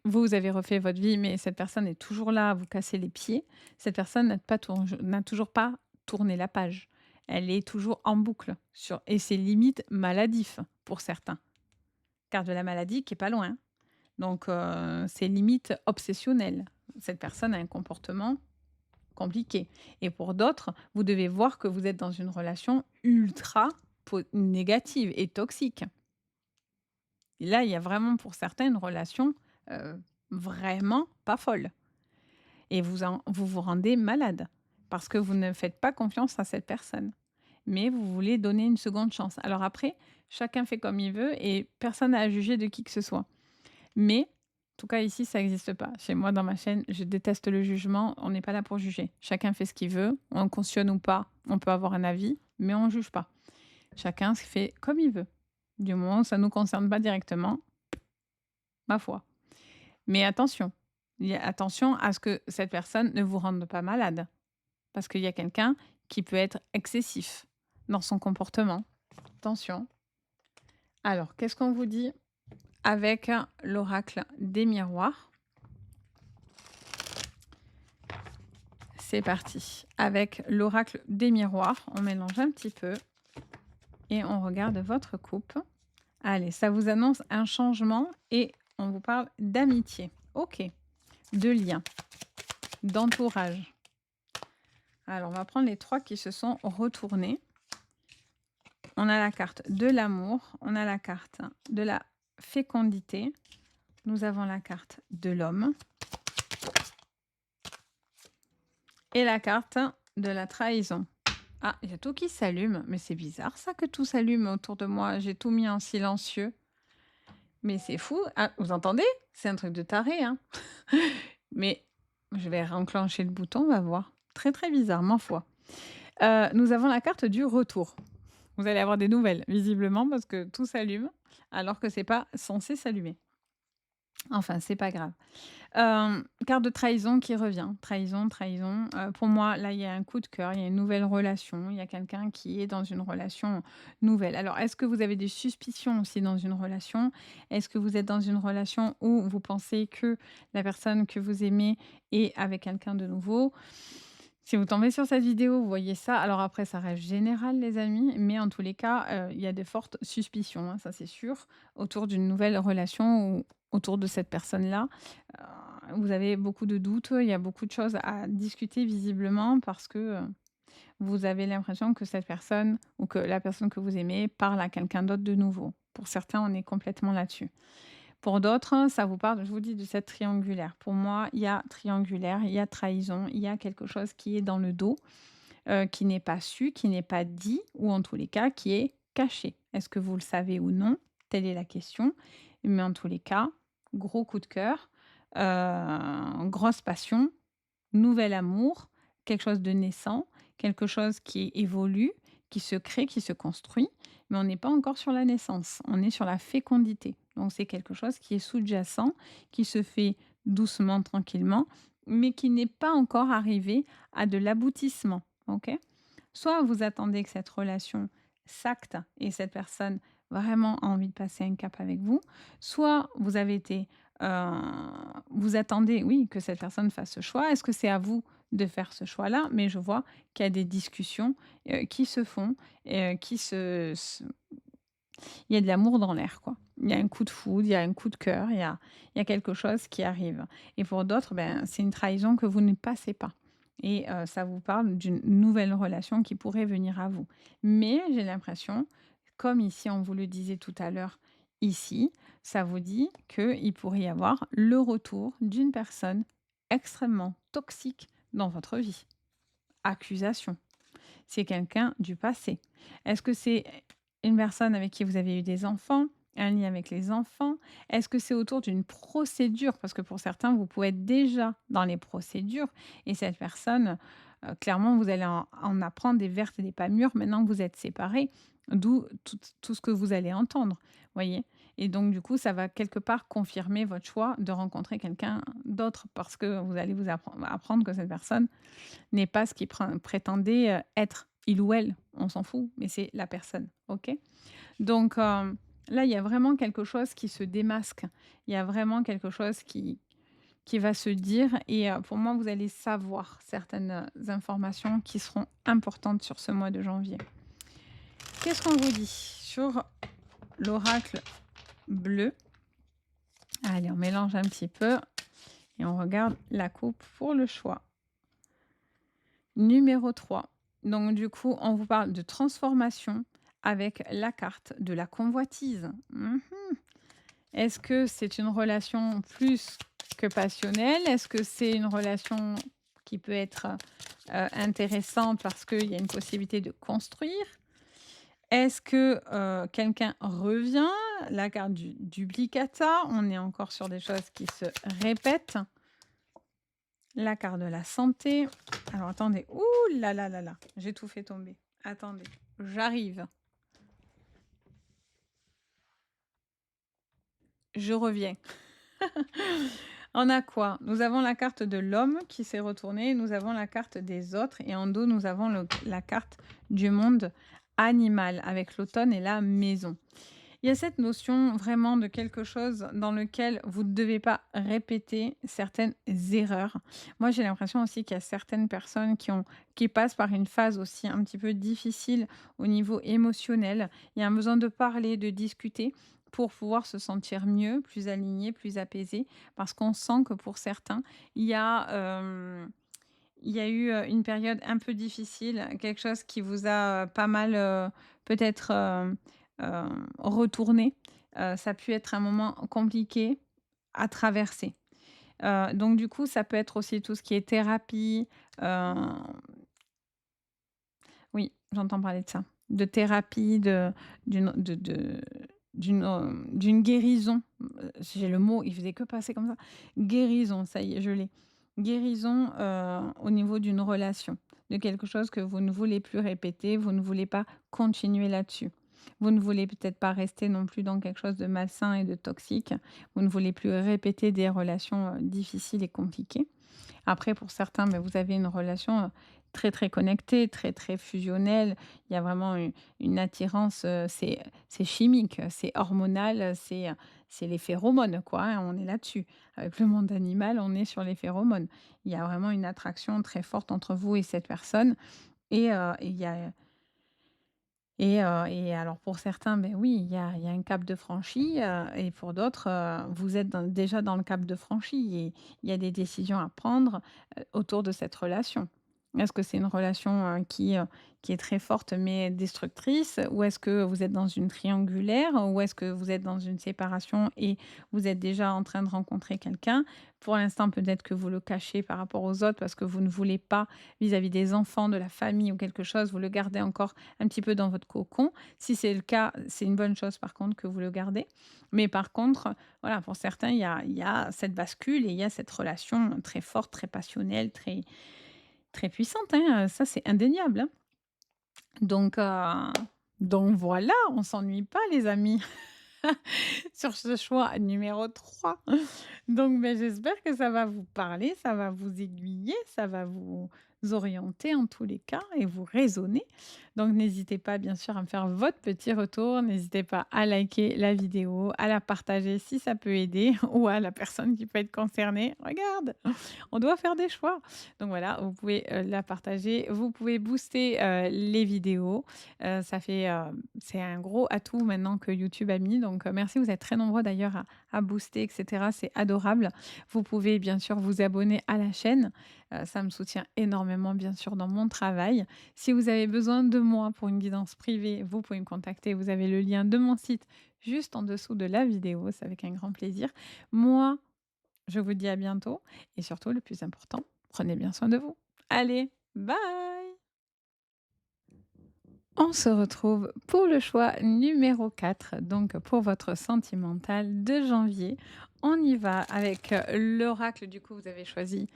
vous avez refait votre vie, mais cette personne est toujours là à vous casser les pieds. Cette personne n'a toujours pas tourné la page. Elle est toujours en boucle et c'est limite maladif pour certains, car de la maladie qui est pas loin. Donc c'est limite obsessionnel. Cette personne a un comportement compliqué et pour d'autres, vous devez voir que vous êtes dans une relation ultra négative et toxique. Et là, il y a vraiment pour certains une relation, heu, vraiment pas folle et vous vous rendez malade parce que vous ne faites pas confiance à cette personne, mais vous voulez donner une seconde chance. Alors après, chacun fait comme il veut et personne n'a à juger de qui que ce soit. Mais, en tout cas ici, ça n'existe pas. Chez moi, dans ma chaîne, je déteste le jugement, on n'est pas là pour juger. Chacun fait ce qu'il veut, on cautionne ou pas, on peut avoir un avis, mais on ne juge pas. Chacun fait comme il veut. Du moment où ça ne nous concerne pas directement, ma foi. Mais attention, attention à ce que cette personne ne vous rende pas malade. Parce qu'il y a quelqu'un qui peut être excessif dans son comportement. Attention. Alors, qu'est-ce qu'on vous dit avec l'oracle des miroirs? C'est parti. Avec l'oracle des miroirs, on mélange un petit peu et on regarde votre coupe. Allez, ça vous annonce un changement et on vous parle d'amitié. Ok. De lien, d'entourage. Alors, on va prendre les 3 qui se sont retournés. On a la carte de l'amour, on a la carte de la fécondité, nous avons la carte de l'homme et la carte de la trahison. Ah, il y a tout qui s'allume, mais c'est bizarre ça que tout s'allume autour de moi. J'ai tout mis en silencieux, mais c'est fou. Ah, vous entendez? C'est un truc de taré, hein. Mais je vais enclencher le bouton, on va voir. Très, très bizarre, ma foi. Nous avons la carte du retour. Vous allez avoir des nouvelles, visiblement, parce que tout s'allume, alors que c'est pas censé s'allumer. Enfin, c'est pas grave. Carte de trahison qui revient. Trahison, trahison. Pour moi, là, il y a un coup de cœur, il y a une nouvelle relation, il y a quelqu'un qui est dans une relation nouvelle. Alors, est-ce que vous avez des suspicions aussi dans une relation? Est-ce que vous êtes dans une relation où vous pensez que la personne que vous aimez est avec quelqu'un de nouveau? Si vous tombez sur cette vidéo, vous voyez ça. Alors après, ça reste général, les amis, mais en tous les cas, il y a de fortes suspicions, hein, ça c'est sûr, autour d'une nouvelle relation ou autour de cette personne-là. Vous avez beaucoup de doutes, il y a beaucoup de choses à discuter visiblement parce que, vous avez l'impression que cette personne ou que la personne que vous aimez parle à quelqu'un d'autre de nouveau. Pour certains, on est complètement là-dessus. Pour d'autres, ça vous parle, je vous dis, de cette triangulaire. Pour moi, il y a triangulaire, il y a trahison, il y a quelque chose qui est dans le dos, qui n'est pas su, qui n'est pas dit ou en tous les cas qui est caché. Est-ce que vous le savez ou non? Telle est la question. Mais en tous les cas, gros coup de cœur, grosse passion nouvel amour, quelque chose de naissant, quelque chose qui évolue, qui se crée, qui se construit, mais on n'est pas encore sur la naissance, on est sur la fécondité. Donc c'est quelque chose qui est sous-jacent, qui se fait doucement, tranquillement, mais qui n'est pas encore arrivé à de l'aboutissement, OK? Soit vous attendez que cette relation s'acte et cette personne vraiment a envie de passer un cap avec vous, soit vous avez été, heu, vous attendez, oui, que cette personne fasse ce choix. Est-ce que c'est à vous de faire ce choix-là? Mais je vois qu'il y a des discussions, qui se font, qui se il y a de l'amour dans l'air, quoi. Il y a un coup de foudre, il y a un coup de cœur, il y a quelque chose qui arrive et pour d'autres, ben, c'est une trahison que vous ne passez pas et ça vous parle d'une nouvelle relation qui pourrait venir à vous. Mais j'ai l'impression, comme ici on vous le disait tout à l'heure, ici, ça vous dit qu'il pourrait y avoir le retour d'une personne extrêmement toxique dans votre vie. Accusation. C'est quelqu'un du passé. Est-ce que c'est une personne avec qui vous avez eu des enfants, un lien avec les enfants? Est-ce que c'est autour d'une procédure? Parce que pour certains, vous pouvez être déjà dans les procédures et cette personne, clairement, vous allez en apprendre des vertes et des pas mûres maintenant que vous êtes séparés, d'où tout ce que vous allez entendre, voyez? Et donc du coup, ça va quelque part confirmer votre choix de rencontrer quelqu'un d'autre parce que vous allez vous apprendre que cette personne n'est pas ce qu'il prétendait, être. Il ou elle, on s'en fout, mais c'est la personne, OK? Donc, là, il y a vraiment quelque chose qui se démasque. Il y a vraiment quelque chose qui va se dire et pour moi, vous allez savoir certaines, informations qui seront importantes sur ce mois de janvier. Qu'est-ce qu'on vous dit sur l'oracle bleu? Allez, on mélange un petit peu et on regarde la coupe pour le choix. Numéro 3. Donc du coup, on vous parle de transformation avec la carte de la convoitise. Mmh. Est-ce que c'est une relation plus que passionnelle? Est-ce que c'est une relation qui peut être, intéressante parce qu'il y a une possibilité de construire? Est-ce que, quelqu'un revient? La carte du duplicata, on est encore sur des choses qui se répètent. La carte de la santé. Alors attendez. Ouh là là là là, j'ai tout fait tomber. Attendez, j'arrive. Je reviens. On a quoi? Nous avons la carte de l'homme qui s'est retourné, nous avons la carte des autres et en dos, nous avons la carte du monde animal avec l'automne et la maison. Il y a cette notion vraiment de quelque chose dans lequel vous ne devez pas répéter certaines erreurs. Moi, j'ai l'impression aussi qu'il y a certaines personnes qui passent par une phase aussi un petit peu difficile au niveau émotionnel. Il y a un besoin de parler, de discuter pour pouvoir se sentir mieux, plus aligné, plus apaisé, parce qu'on sent que pour certains, il y a, il y a eu une période un peu difficile, quelque chose qui vous a pas mal peut-être retourné. Ça a pu être un moment compliqué à traverser. Donc du coup, ça peut être aussi tout ce qui est thérapie. euh, oui, j'entends parler de ça. De thérapie, d'une guérison. J'ai le mot, il faisait que passer comme ça. Guérison, ça y est, je l'ai. Guérison au niveau d'une relation, de quelque chose que vous ne voulez plus répéter, vous ne voulez pas continuer là-dessus. Vous ne voulez peut-être pas rester non plus dans quelque chose de malsain et de toxique. Vous ne voulez plus répéter des relations difficiles et compliquées. Après, pour certains, ben, vous avez une relation très, très connectée, très, très fusionnelle. Il y a vraiment une attirance, c'est chimique, c'est hormonal, c'est les phéromones, quoi, hein, on est là-dessus. Avec le monde animal, on est sur les phéromones. Il y a vraiment une attraction très forte entre vous et cette personne. Et il y a et alors pour certains, ben oui, il y a un cap de franchi, et pour d'autres, vous êtes déjà dans le cap de franchi et il y a des décisions à prendre, autour de cette relation. Est-ce que c'est une relation, qui est très forte mais destructrice? Ou est-ce que vous êtes dans une triangulaire? Ou est-ce que vous êtes dans une séparation et vous êtes déjà en train de rencontrer quelqu'un? Pour l'instant, peut-être que vous le cachez par rapport aux autres parce que vous ne voulez pas, vis-à-vis des enfants, de la famille ou quelque chose, vous le gardez encore un petit peu dans votre cocon. Si c'est le cas, c'est une bonne chose par contre que vous le gardez. Mais par contre, voilà, pour certains, il y a cette bascule et il y a cette relation très forte, très passionnelle, très puissante, hein, ça c'est indéniable, hein. Donc heu, donc voilà, on s'ennuie pas les amis sur ce choix numéro 3. Donc beh, j'espère que ça va vous parler, ça va vous aiguiller, ça va vous orienter en tous les cas et vous raisonner. Donc n'hésitez pas bien sûr à me faire votre petit retour, n'hésitez pas à liker la vidéo, à la partager si ça peut aider ou à la personne qui peut être concernée: «Regarde, on doit faire des choix». Donc voilà, vous pouvez, la partager, vous pouvez booster, les vidéos, ça fait, c'est un gros atout maintenant que YouTube a mis donc merci, vous êtes très nombreux d'ailleurs à booster et cetera, c'est adorable. Vous pouvez bien sûr vous abonner à la chaîne, ça me soutient énormément bien sûr dans mon travail. Si vous avez besoin de moi pour une guidance privée, vous pouvez me contacter, vous avez le lien de mon site juste en dessous de la vidéo, c'est avec un grand plaisir. Moi, je vous dis à bientôt et surtout le plus important, prenez bien soin de vous. Allez, bye! On se retrouve pour le choix numéro 4, donc pour votre sentimental de janvier. On y va avec, l'oracle, du coup, vous avez choisi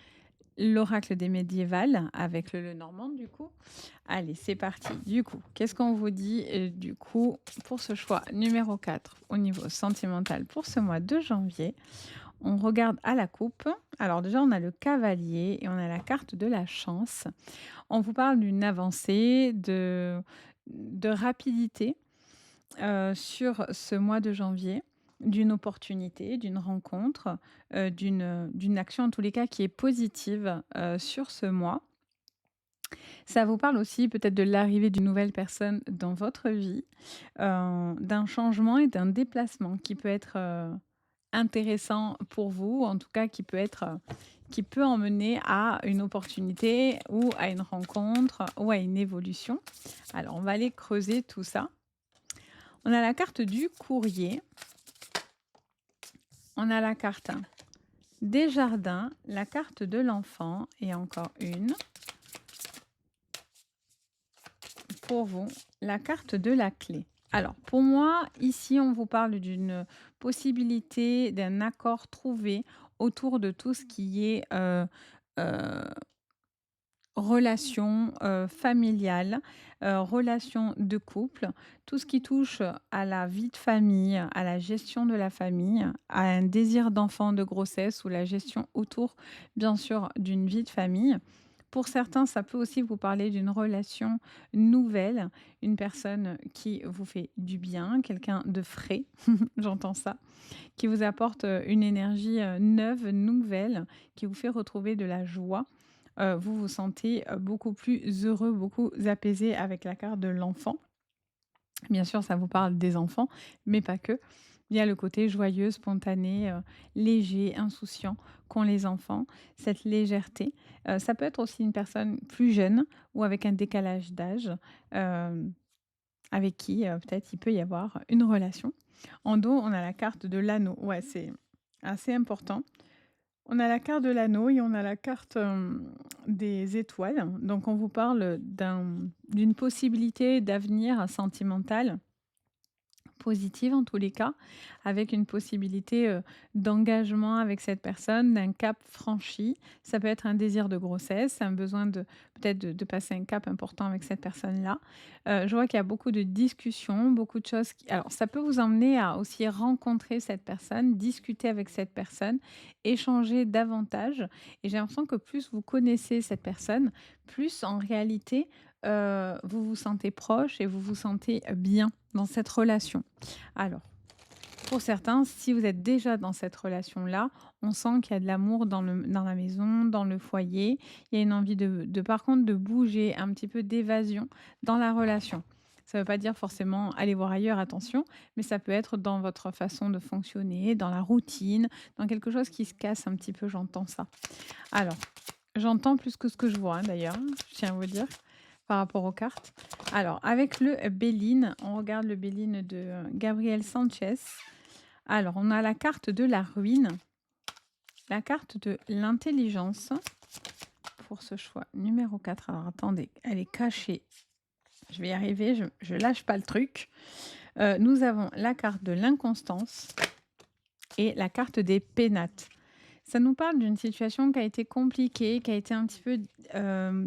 l'oracle des médiévales avec le Lenormand, du coup. Allez, c'est parti. Du coup, qu'est-ce qu'on vous dit, du coup, pour ce choix numéro 4 au niveau sentimental pour ce mois de janvier? On regarde à la coupe. Alors déjà, on a le cavalier et on a la carte de la chance. On vous parle d'une avancée, de rapidité, sur ce mois de janvier, d'une opportunité, d'une rencontre, d'une action en tous les cas qui est positive, sur ce mois. Ça vous parle aussi peut-être de l'arrivée d'une nouvelle personne dans votre vie, d'un changement et d'un déplacement qui peut être, intéressant pour vous, en tout cas qui peut emmener à une opportunité ou à une rencontre ou à une évolution. Alors on va aller creuser tout ça. On a la carte du courrier, on a la carte des jardins, la carte de l'enfant et encore une pour vous, la carte de la clé. Alors pour moi, ici on vous parle d'une possibilité, d'un accord trouvé autour de tout ce qui est, heu, relation, familiale, relation de couple, tout ce qui touche à la vie de famille, à la gestion de la famille, à un désir d'enfant, de grossesse ou la gestion autour, bien sûr, d'une vie de famille. Pour certains, ça peut aussi vous parler d'une relation nouvelle, une personne qui vous fait du bien, quelqu'un de frais, j'entends ça, qui vous apporte, une énergie, neuve, nouvelle, qui vous fait retrouver de la joie. Vous vous sentez, beaucoup plus heureux, beaucoup apaisé avec la carte de l'enfant. Bien sûr, ça vous parle des enfants, mais pas que. Il y a le côté joyeux, spontané, léger, insouciant qu'ont les enfants, cette légèreté. Ça peut être aussi une personne plus jeune ou avec un décalage d'âge, hem, avec qui, peut-être il peut y avoir une relation. En dos, on a la carte de l'anneau. Ouais, c'est assez important. On a la carte de l'anneau et on a la carte, des étoiles. Donc on vous parle d'une possibilité d'avenir sentimental positive en tous les cas, avec une possibilité, d'engagement avec cette personne, d'un cap franchi. Ça peut être un désir de grossesse, un besoin de peut-être de passer un cap important avec cette personne-là. Je vois qu'il y a beaucoup de discussions, beaucoup de choses qui alors ça peut vous emmener à aussi rencontrer cette personne, discuter avec cette personne, échanger davantage et j'ai l'impression que plus vous connaissez cette personne, plus en réalité, vous vous sentez proche et vous vous sentez bien dans cette relation. Alors, pour certains, si vous êtes déjà dans cette relation-là, on sent qu'il y a de l'amour dans la maison, dans le foyer. Il y a une envie par contre, de bouger, un petit peu d'évasion dans la relation. Ça ne veut pas dire forcément aller voir ailleurs, attention, mais ça peut être dans votre façon de fonctionner, dans la routine, dans quelque chose qui se casse un petit peu, j'entends ça. Alors, J'entends plus que ce que je vois, hein, d'ailleurs, je tiens à vous dire, par rapport aux cartes. Alors, avec le Béline, on regarde le Béline de Gabriel Sanchez. Alors, on a la carte de la ruine, la carte de l'intelligence pour ce choix numéro 4. Alors, attendez, elle est cachée. Je vais y arriver, je lâche pas le truc. Nous avons la carte de l'inconstance et la carte des pénates. Ça nous parle d'une situation qui a été compliquée, qui a été un petit peu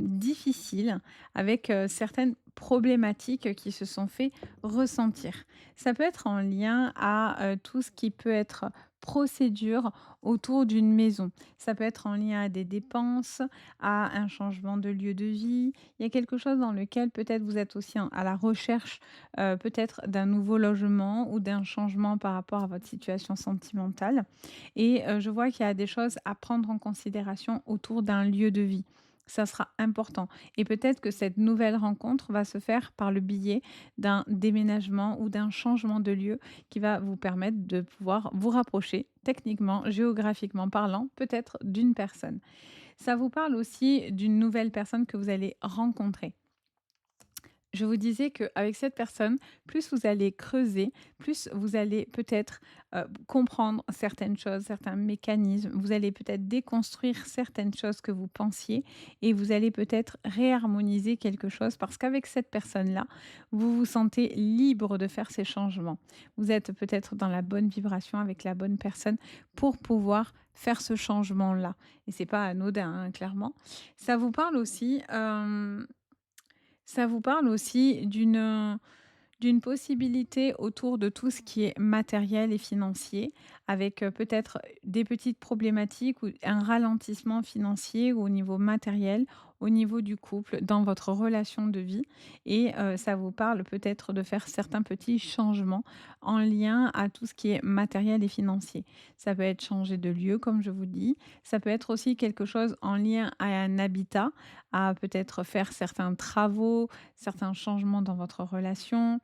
difficile, avec certaines problématiques qui se sont fait ressentir. Ça peut être en lien à tout ce qui peut être procédure autour d'une maison. Ça peut être en lien à des dépenses, à un changement de lieu de vie. Il y a quelque chose dans lequel peut-être vous êtes aussi à la recherche peut-être d'un nouveau logement ou d'un changement par rapport à votre situation sentimentale. Et je vois qu'il y a des choses à prendre en considération autour d'un lieu de vie. Ça sera important et peut-être que cette nouvelle rencontre va se faire par le biais d'un déménagement ou d'un changement de lieu qui va vous permettre de pouvoir vous rapprocher techniquement, géographiquement parlant, peut-être d'une personne. Ça vous parle aussi d'une nouvelle personne que vous allez rencontrer. Je vous disais qu'avec cette personne, plus vous allez creuser, plus vous allez peut-être comprendre certaines choses, certains mécanismes. Vous allez peut-être déconstruire certaines choses que vous pensiez et vous allez peut-être réharmoniser quelque chose parce qu'avec cette personne-là, vous vous sentez libre de faire ces changements. Vous êtes peut-être dans la bonne vibration avec la bonne personne pour pouvoir faire ce changement-là. Et c'est pas anodin, hein, clairement. Ça vous parle aussi ça vous parle aussi d'une possibilité autour de tout ce qui est matériel et financier, avec, peut-être des petites problématiques ou un ralentissement financier au niveau matériel, au niveau du couple, dans votre relation de vie et ça vous parle peut-être de faire certains petits changements en lien à tout ce qui est matériel et financier. Ça peut être changer de lieu, comme je vous dis, ça peut être aussi quelque chose en lien à un habitat, à peut-être faire certains travaux, certains changements dans votre relation,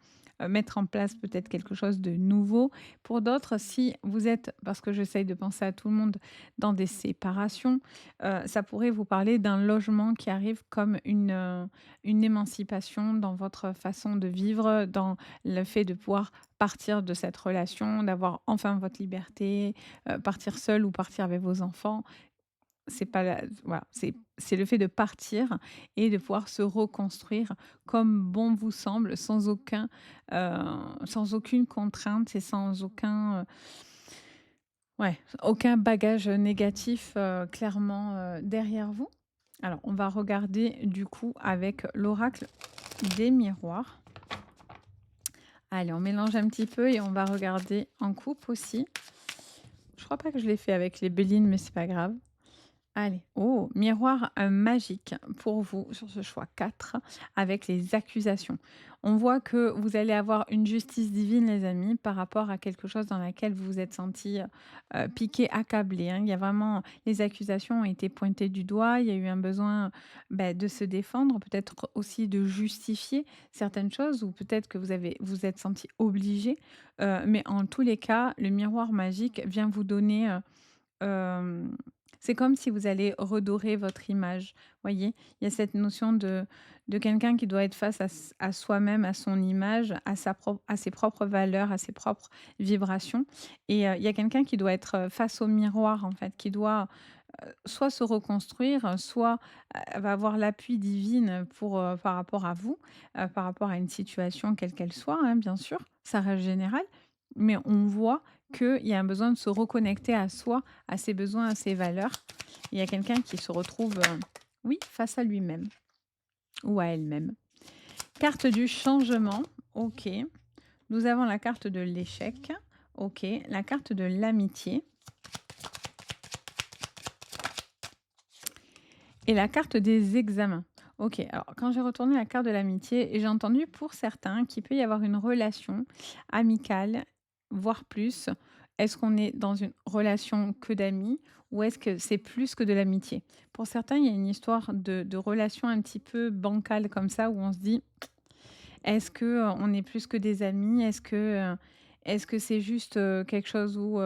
mettre en place peut-être quelque chose de nouveau. Pour d'autres, si vous êtes, parce que j'essaye de penser à tout le monde, dans des séparations, ça pourrait vous parler d'un logement qui arrive comme une émancipation dans votre façon de vivre, dans le fait de pouvoir partir de cette relation, d'avoir enfin votre liberté, partir seul ou partir avec vos enfants. C'est pas la voilà, c'est le fait de partir et de pouvoir se reconstruire comme bon vous semble, sans aucune contrainte et sans aucun bagage négatif, clairement, derrière vous. Alors, on va regarder du coup avec l'oracle des miroirs. Allez, on mélange un petit peu et on va regarder en coupe aussi. Je crois pas que je l'ai fait avec les Bélines, mais c'est pas grave. Allez, oh, miroir magique pour vous sur ce choix 4 avec les accusations. On voit que vous allez avoir une justice divine, les amis, par rapport à quelque chose dans laquelle vous vous êtes senti piqué, accablé, hein. Il y a vraiment, les accusations ont été pointées du doigt, il y a eu un besoin de se défendre, peut-être aussi de justifier certaines choses, ou peut-être que vous êtes senti obligé. Mais en tous les cas, le miroir magique vient vous donner Hem, c'est comme si vous allez redorer votre image, voyez? Il y a cette notion de quelqu'un qui doit être face à soi-même, à son image, à ses propres valeurs, à ses propres vibrations et il y a quelqu'un qui doit être, face au miroir, en fait, qui doit, soit se reconstruire, soit, va avoir l'appui divine pour, par rapport à vous, par rapport à une situation quelle qu'elle soit, hein, bien sûr, ça reste général. Mais on voit qu'il y a un besoin de se reconnecter à soi, à ses besoins, à ses valeurs. Il y a quelqu'un qui se retrouve, oui, face à lui-même ou à elle-même. Carte du changement, OK. Nous avons la carte de l'échec, OK. La carte de l'amitié et la carte des examens. OK, alors quand j'ai retourné la carte de l'amitié, j'ai entendu pour certains qu'il peut y avoir une relation amicale, voire plus. Est-ce qu'on est dans une relation que d'amis ou est-ce que c'est plus que de l'amitié? Pour certains, il y a une histoire de relation un petit peu bancale comme ça où on se dit: «Est-ce que, on est plus que des amis? Est-ce que c'est juste, quelque chose où,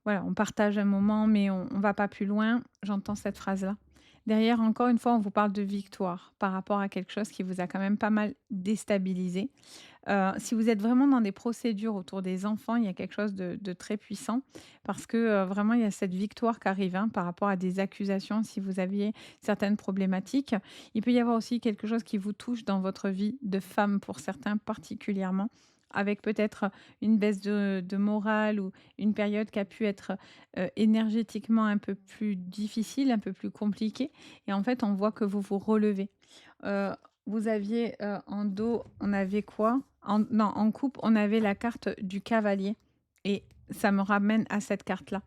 voilà, on partage un moment mais on va pas plus loin?» J'entends cette phrase-là. Derrière, encore une fois, on vous parle de victoire par rapport à quelque chose qui vous a quand même pas mal déstabilisé. Si vous êtes vraiment dans des procédures autour des enfants, il y a quelque chose de très puissant parce que, vraiment il y a cette victoire qui arrive, hein, par rapport à des accusations si vous aviez certaines problématiques. Il peut y avoir aussi quelque chose qui vous touche dans votre vie de femme pour certains particulièrement, avec peut-être une baisse de morale ou une période qui a pu être, énergétiquement un peu plus difficile, un peu plus compliquée et en fait on voit que vous vous relevez. Heu, Vous aviez, en dos, on avait quoi? En coupe, on avait la carte du cavalier et ça me ramène à cette carte-là.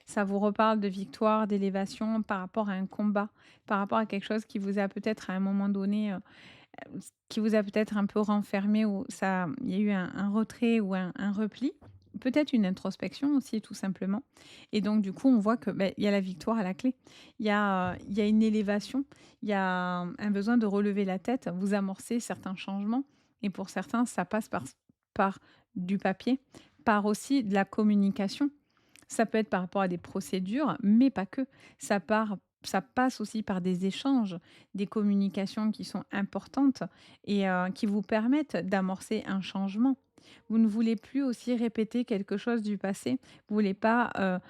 Ça vous reparle de victoire, d'élévation par rapport à un combat, par rapport à quelque chose qui vous a peut-être à un moment donné, qui vous a peut-être un peu renfermé ou ça il y a eu un retrait ou un repli, peut-être une introspection aussi tout simplement et donc du coup, on voit que, beh, il y a la victoire à la clé. Il y a une élévation, il y a un besoin de relever la tête, vous amorcez certains changements et pour certains, ça passe par du papier, par aussi de la communication. Ça peut être par rapport à des procédures, mais pas que. Ça passe aussi par des échanges, des communications qui sont importantes et qui vous permettent d'amorcer un changement. Vous ne voulez plus aussi répéter quelque chose du passé. Vous voulez pas,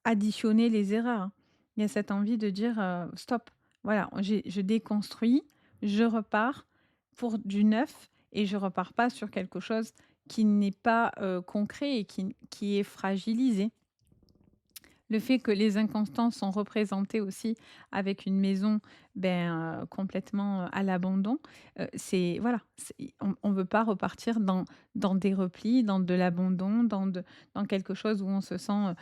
additionner les erreurs, hein. Il y a cette envie de dire, «Stop, voilà, je déconstruis, je repars pour du neuf et je repars pas sur quelque chose qui n'est pas, concret et qui est fragilisé». Le fait que les inconstances sont représentées aussi avec une maison, ben, complètement, à l'abandon, c'est voilà, on veut pas repartir dans des replis, dans de l'abandon, dans quelque chose où on se sent,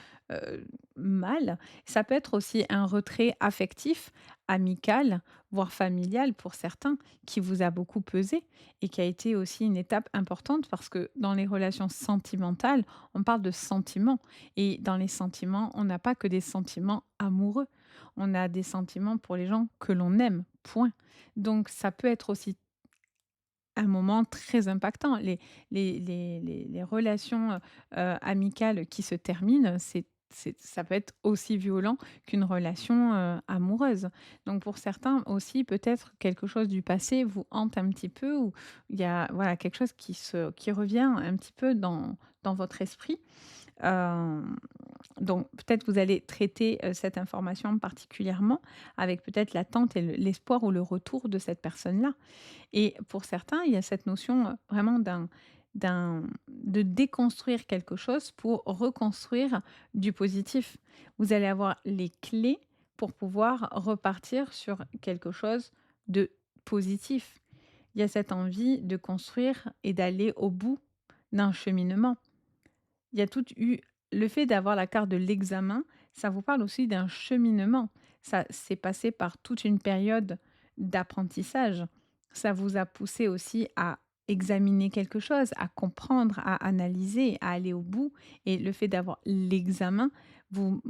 mal. Ça peut être aussi un retrait affectif, amical, voire familial pour certains, qui vous a beaucoup pesé et qui a été aussi une étape importante parce que dans les relations sentimentales, on parle de sentiments. Et dans les sentiments, on n'a pas que des sentiments amoureux. On a des sentiments pour les gens que l'on aime, point. Donc ça peut être aussi un moment très impactant. Les relations, amicales qui se terminent, ça peut être aussi violent qu'une relation, amoureuse. Donc pour certains aussi, peut-être quelque chose du passé vous hante un petit peu ou il y a voilà quelque chose qui revient un petit peu dans votre esprit. Hem, donc peut-être vous allez traiter, cette information particulièrement avec peut-être l'attente et l'espoir ou le retour de cette personne-là. Et pour certains, il y a cette notion, vraiment de déconstruire quelque chose pour reconstruire du positif. Vous allez avoir les clés pour pouvoir repartir sur quelque chose de positif. Il y a cette envie de construire et d'aller au bout d'un cheminement. Il y a tout eu le fait d'avoir la carte de l'examen, ça vous parle aussi d'un cheminement. Ça c'est passé par toute une période d'apprentissage. Ça vous a poussé aussi à examiner quelque chose, à comprendre, à analyser, à aller au bout et le fait d'avoir l'examen vous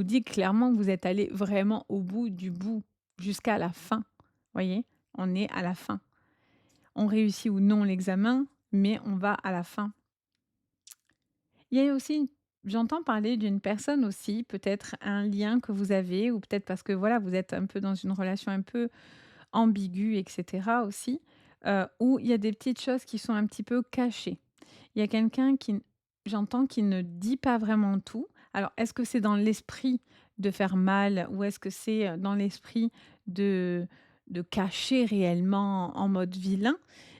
dit clairement que vous êtes allé vraiment au bout du bout, jusqu'à la fin. Voyez? On est à la fin. On réussit ou non l'examen, mais on va à la fin. Il y a aussi j'entends parler d'une personne aussi, peut-être un lien que vous avez ou peut-être parce que voilà, vous êtes un peu dans une relation un peu ambiguë et cetera aussi, où il y a des petites choses qui sont un petit peu cachées. Il y a quelqu'un j'entends qui ne dit pas vraiment tout. Alors est-ce que c'est dans l'esprit de faire mal ou est-ce que c'est, dans l'esprit de cacher réellement en mode vilain?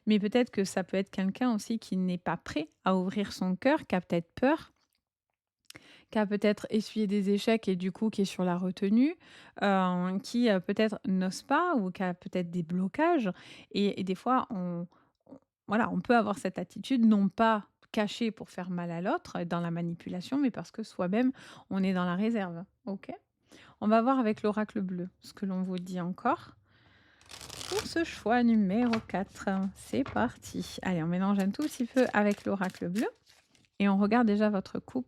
Mais peut-être que ça peut être quelqu'un aussi qui n'est pas prêt à ouvrir son cœur, qui a peut-être peur, qui a peut-être essuyé des échecs et du coup qui est sur la retenue, qui, peut-être n'ose pas ou qui a peut-être des blocages et des fois on voilà, on peut avoir cette attitude non pas cachée pour faire mal à l'autre, dans la manipulation, mais parce que soi-même on est dans la réserve. OK? On va voir avec l'oracle bleu ce que l'on vous dit encore pour ce choix numéro 4. C'est parti. Allez, on mélange un tout petit peu avec l'oracle bleu et on regarde déjà votre coupe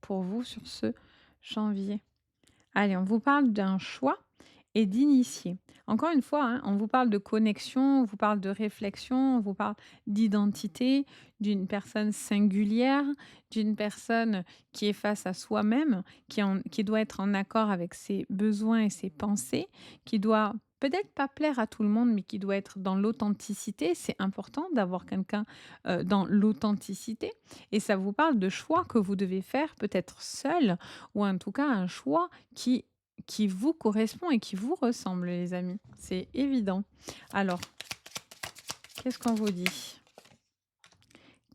pour vous sur ce janvier. Allez, on vous parle d'un choix et d'initier. Encore une fois, hein, on vous parle de connexion, on vous parle de réflexion, on vous parle d'identité, d'une personne singulière, d'une personne qui est face à soi-même, qui doit être en accord avec ses besoins et ses pensées, qui doit peut-être pas plaire à tout le monde, mais qui doit être dans l'authenticité. C'est important d'avoir quelqu'un dans l'authenticité. Et ça vous parle de choix que vous devez faire, peut-être seul, ou en tout cas un choix qui vous correspond et qui vous ressemble, les amis. C'est évident. Alors, qu'est-ce qu'on vous dit?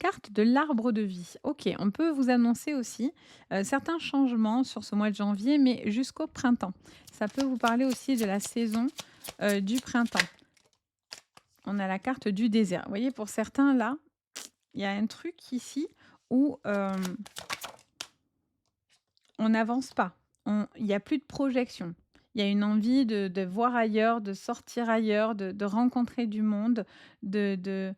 Carte de l'arbre de vie. OK, on peut vous annoncer aussi, certains changements sur ce mois de janvier, mais jusqu'au printemps. Ça peut vous parler aussi de la saison, du printemps. On a la carte du désert. Vous voyez, pour certains, là, il y a un truc ici où, on n'avance pas. Il y a plus de projection. Il y a une envie de voir ailleurs, de sortir ailleurs, de rencontrer du monde, de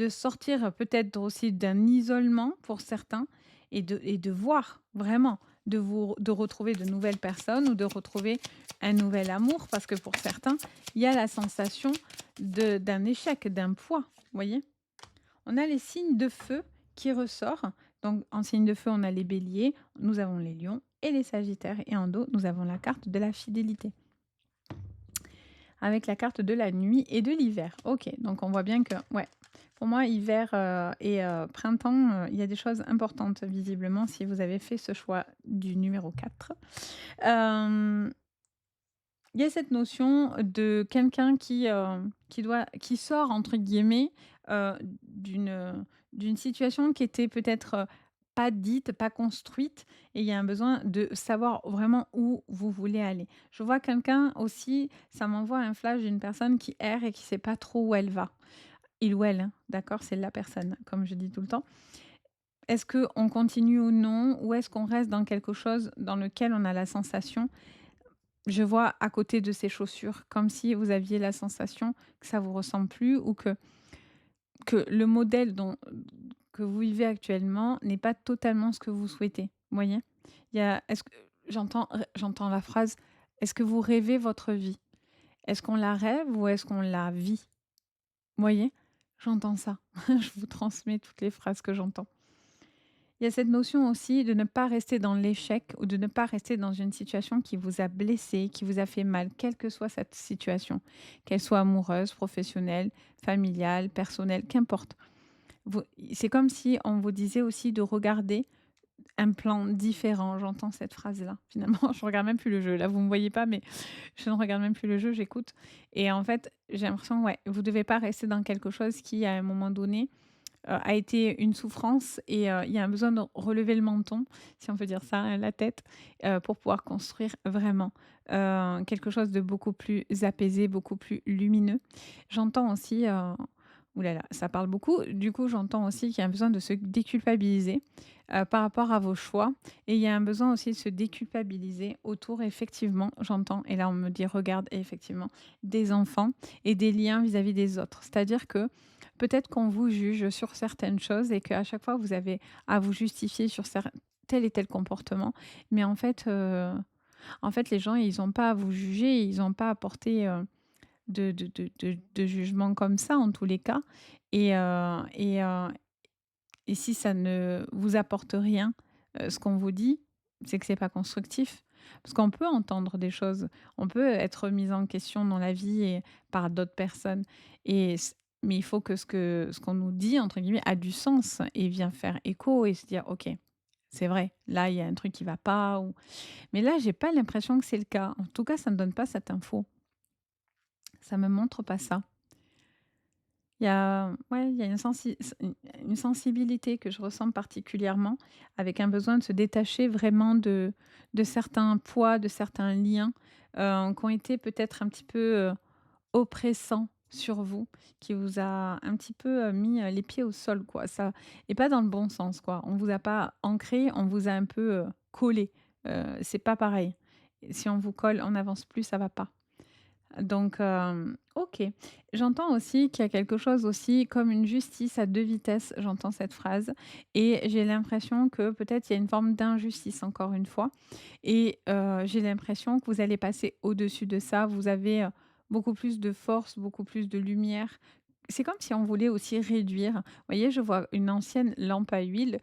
sortir peut-être aussi d'un isolement pour certains et de voir vraiment, de retrouver de nouvelles personnes ou de retrouver un nouvel amour parce que pour certains, il y a la sensation d'un échec, d'un poids, vous voyez? On a les signes de feu qui ressortent. Donc, en signe de feu, on a les béliers, nous avons les lions et les sagittaires. Et en dos, nous avons la carte de la fidélité. Avec la carte de la nuit et de l'hiver. Ok, donc on voit bien que, ouais, pour moi, hiver et printemps, il y a des choses importantes, visiblement, si vous avez fait ce choix du numéro 4. Euh, il y a cette notion de quelqu'un qui sort entre guillemets, d'une situation qui était peut-être, pas dite, pas construite et il y a un besoin de savoir vraiment où vous voulez aller. Je vois quelqu'un aussi, ça m'envoie un flash d'une personne qui erre et qui sait pas trop où elle va. Il ou elle, hein, d'accord? C'est la personne, comme je dis tout le temps. Est-ce qu'on continue ou non? Ou est-ce qu'on reste dans quelque chose dans lequel on a la sensation je vois à côté de ces chaussures, comme si vous aviez la sensation que ça vous ressemble plus ou que le modèle que vous vivez actuellement n'est pas totalement ce que vous souhaitez. Vous voyez? Il y a est-ce que j'entends la phrase: «Est-ce que vous rêvez votre vie?» Est-ce qu'on la rêve ou est-ce qu'on la vit? Vous voyez? J'entends ça. Je vous transmets toutes les phrases que j'entends. Il y a cette notion aussi de ne pas rester dans l'échec ou de ne pas rester dans une situation qui vous a blessé, qui vous a fait mal, quelle que soit cette situation, qu'elle soit amoureuse, professionnelle, familiale, personnelle, qu'importe. C'est comme si on vous disait aussi de regarder un plan différent. J'entends cette phrase-là. Finalement, je regarde même plus le jeu. Là, vous me voyez pas, mais je ne regarde même plus le jeu, j'écoute. Et en fait, j'ai l'impression, ouais, vous devez pas rester dans quelque chose qui, à un moment donné, a été une souffrance et il y a un besoin de relever le menton, si on peut dire ça, hein, la tête, pour pouvoir construire vraiment, quelque chose de beaucoup plus apaisé, beaucoup plus lumineux. J'entends aussi, ouh là là, ça parle beaucoup. Du coup, j'entends aussi qu'il y a un besoin de se déculpabiliser, par rapport à vos choix et il y a un besoin aussi de se déculpabiliser autour effectivement, j'entends et là on me dit: «Regarde» et effectivement, des enfants et des liens vis-à-vis des autres. C'est-à-dire que peut-être qu'on vous juge sur certaines choses et qu'à chaque fois vous avez à vous justifier sur tel et tel comportement, mais en fait les gens ils ont pas à vous juger, ils ont pas à porter, de jugement comme ça en tous les cas et si ça ne vous apporte rien, ce qu'on vous dit, c'est que c'est pas constructif. Parce qu'on peut entendre des choses, on peut être mis en question dans la vie et par d'autres personnes et mais il faut que ce qu'on nous dit entre guillemets «a du sens» et vient faire écho et se dire: «OK, c'est vrai, là il y a un truc qui va pas» ou mais là j'ai pas l'impression que c'est le cas. En tout cas, ça ne donne pas cette info. Ça me montre pas ça. Il y a ouais, il y a une sensibilité que je ressens particulièrement, avec un besoin de se détacher vraiment de certains poids, de certains liens, qui ont été peut-être un petit peu, oppressants sur vous, qui vous a un petit peu, mis, les pieds au sol, quoi. Ça et pas dans le bon sens, quoi. On vous a pas ancré, on vous a un peu, collé. C'est pas pareil. Si on vous colle, on n'avance plus, ça va pas. Donc, OK. J'entends aussi qu'il y a quelque chose aussi comme une justice à 2 vitesses, j'entends cette phrase et j'ai l'impression que peut-être il y a une forme d'injustice encore une fois et j'ai l'impression que vous allez passer au-dessus de ça. Vous avez, beaucoup plus de force, beaucoup plus de lumière. C'est comme si on voulait aussi réduire. Vous voyez, je vois une ancienne lampe à huile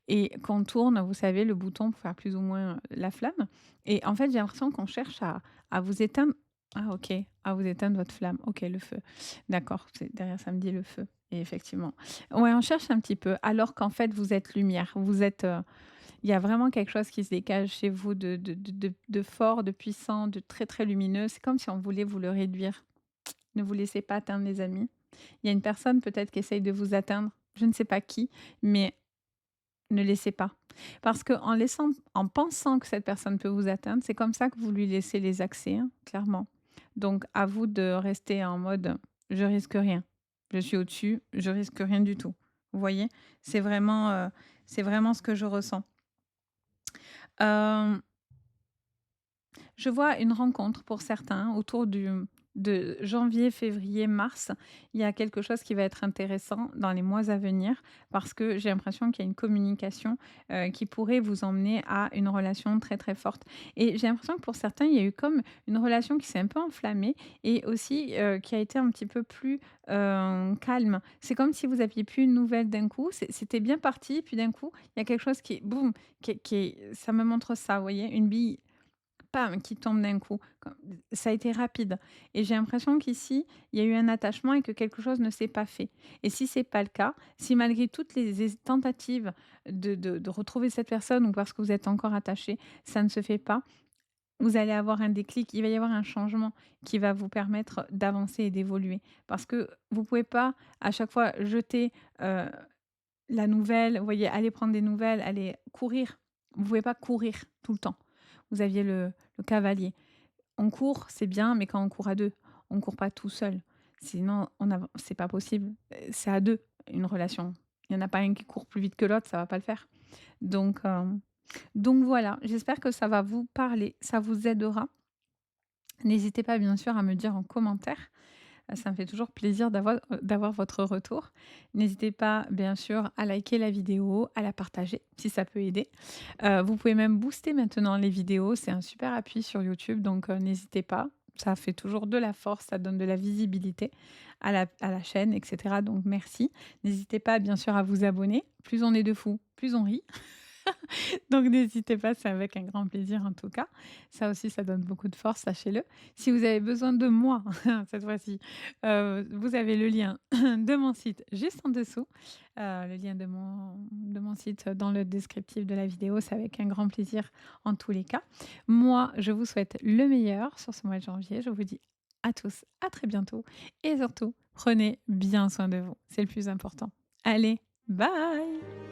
et qu'on tourne, vous savez, le bouton pour faire plus ou moins, la flamme et en fait, j'ai l'impression qu'on cherche à vous éteindre ah OK, à vous éteindre votre flamme. OK, le feu. D'accord, c'est derrière ça me dit le feu et effectivement. Ouais, on cherche un petit peu alors qu'en fait, vous êtes lumière. Vous êtes, il y a vraiment quelque chose qui se dégage chez vous de fort, de puissant, de très, très lumineux. C'est comme si on voulait vous le réduire. Ne vous laissez pas atteindre les amis. Il y a une personne peut-être qui essaye de vous atteindre, je ne sais pas qui, mais ne laissez pas. Parce qu'en laissant en pensant que cette personne peut vous atteindre, c'est comme ça que vous lui laissez les accès, hein, clairement. Donc à vous de rester en mode: «Je risque rien. Je suis au-dessus, je risque rien du tout». Vous voyez? C'est vraiment, c'est vraiment ce que je ressens. Hem Je vois une rencontre pour certains autour de janvier, février, mars. Il y a quelque chose qui va être intéressant dans les mois à venir parce que j'ai l'impression qu'il y a une communication, qui pourrait vous emmener à une relation très, très forte et j'ai l'impression que pour certains, il y a eu comme une relation qui s'est un peu enflammée et aussi, qui a été un petit peu plus, calme. C'est comme si vous aviez plus une nouvelle d'un coup, c'était bien parti, puis d'un coup, il y a quelque chose qui boum, qui est ça me montre ça, vous voyez? Une bille pam, qui tombe d'un coup. Comme ça a été rapide et j'ai l'impression qu'ici, il y a eu un attachement et que quelque chose ne s'est pas fait et si c'est pas le cas, si malgré toutes les tentatives de retrouver cette personne ou parce que vous êtes encore attaché, ça ne se fait pas, vous allez avoir un déclic, il va y avoir un changement qui va vous permettre d'avancer et d'évoluer. Parce que vous pouvez pas à chaque fois jeter, heu, la nouvelle, vous voyez, aller prendre des nouvelles, aller courir. Vous pouvez pas courir tout le temps. Vous aviez le cavalier. On court, c'est bien, mais quand on court à 2, on court pas tout seul. Sinon, c'est pas possible. C'est à 2 une relation. Il y en a pas un qui court plus vite que l'autre, ça va pas le faire. Donc, donc voilà, j'espère que ça va vous parler, ça vous aidera. N'hésitez pas bien sûr à me dire en commentaire. Ça me fait toujours plaisir d'avoir votre retour. N'hésitez pas bien sûr à liker la vidéo, à la partager si ça peut aider. Vous pouvez même booster maintenant les vidéos, c'est un super appui sur YouTube donc n'hésitez pas. Ça fait toujours de la force, ça donne de la visibilité à la chaîne et cetera donc merci. N'hésitez pas bien sûr à vous abonner. Plus on est de fous, plus on rit. Donc n'hésitez pas, c'est avec un grand plaisir en tout cas. Ça aussi, ça donne beaucoup de force, sachez-le. Si vous avez besoin de moi, cette fois-ci, vous avez le lien de mon site juste en dessous. Le lien de mon site dans le descriptif de la vidéo, c'est avec un grand plaisir en tous les cas. Moi, je vous souhaite le meilleur sur ce mois de janvier. Je vous dis à tous, à très bientôt et surtout, prenez bien soin de vous. C'est le plus important. Allez, bye!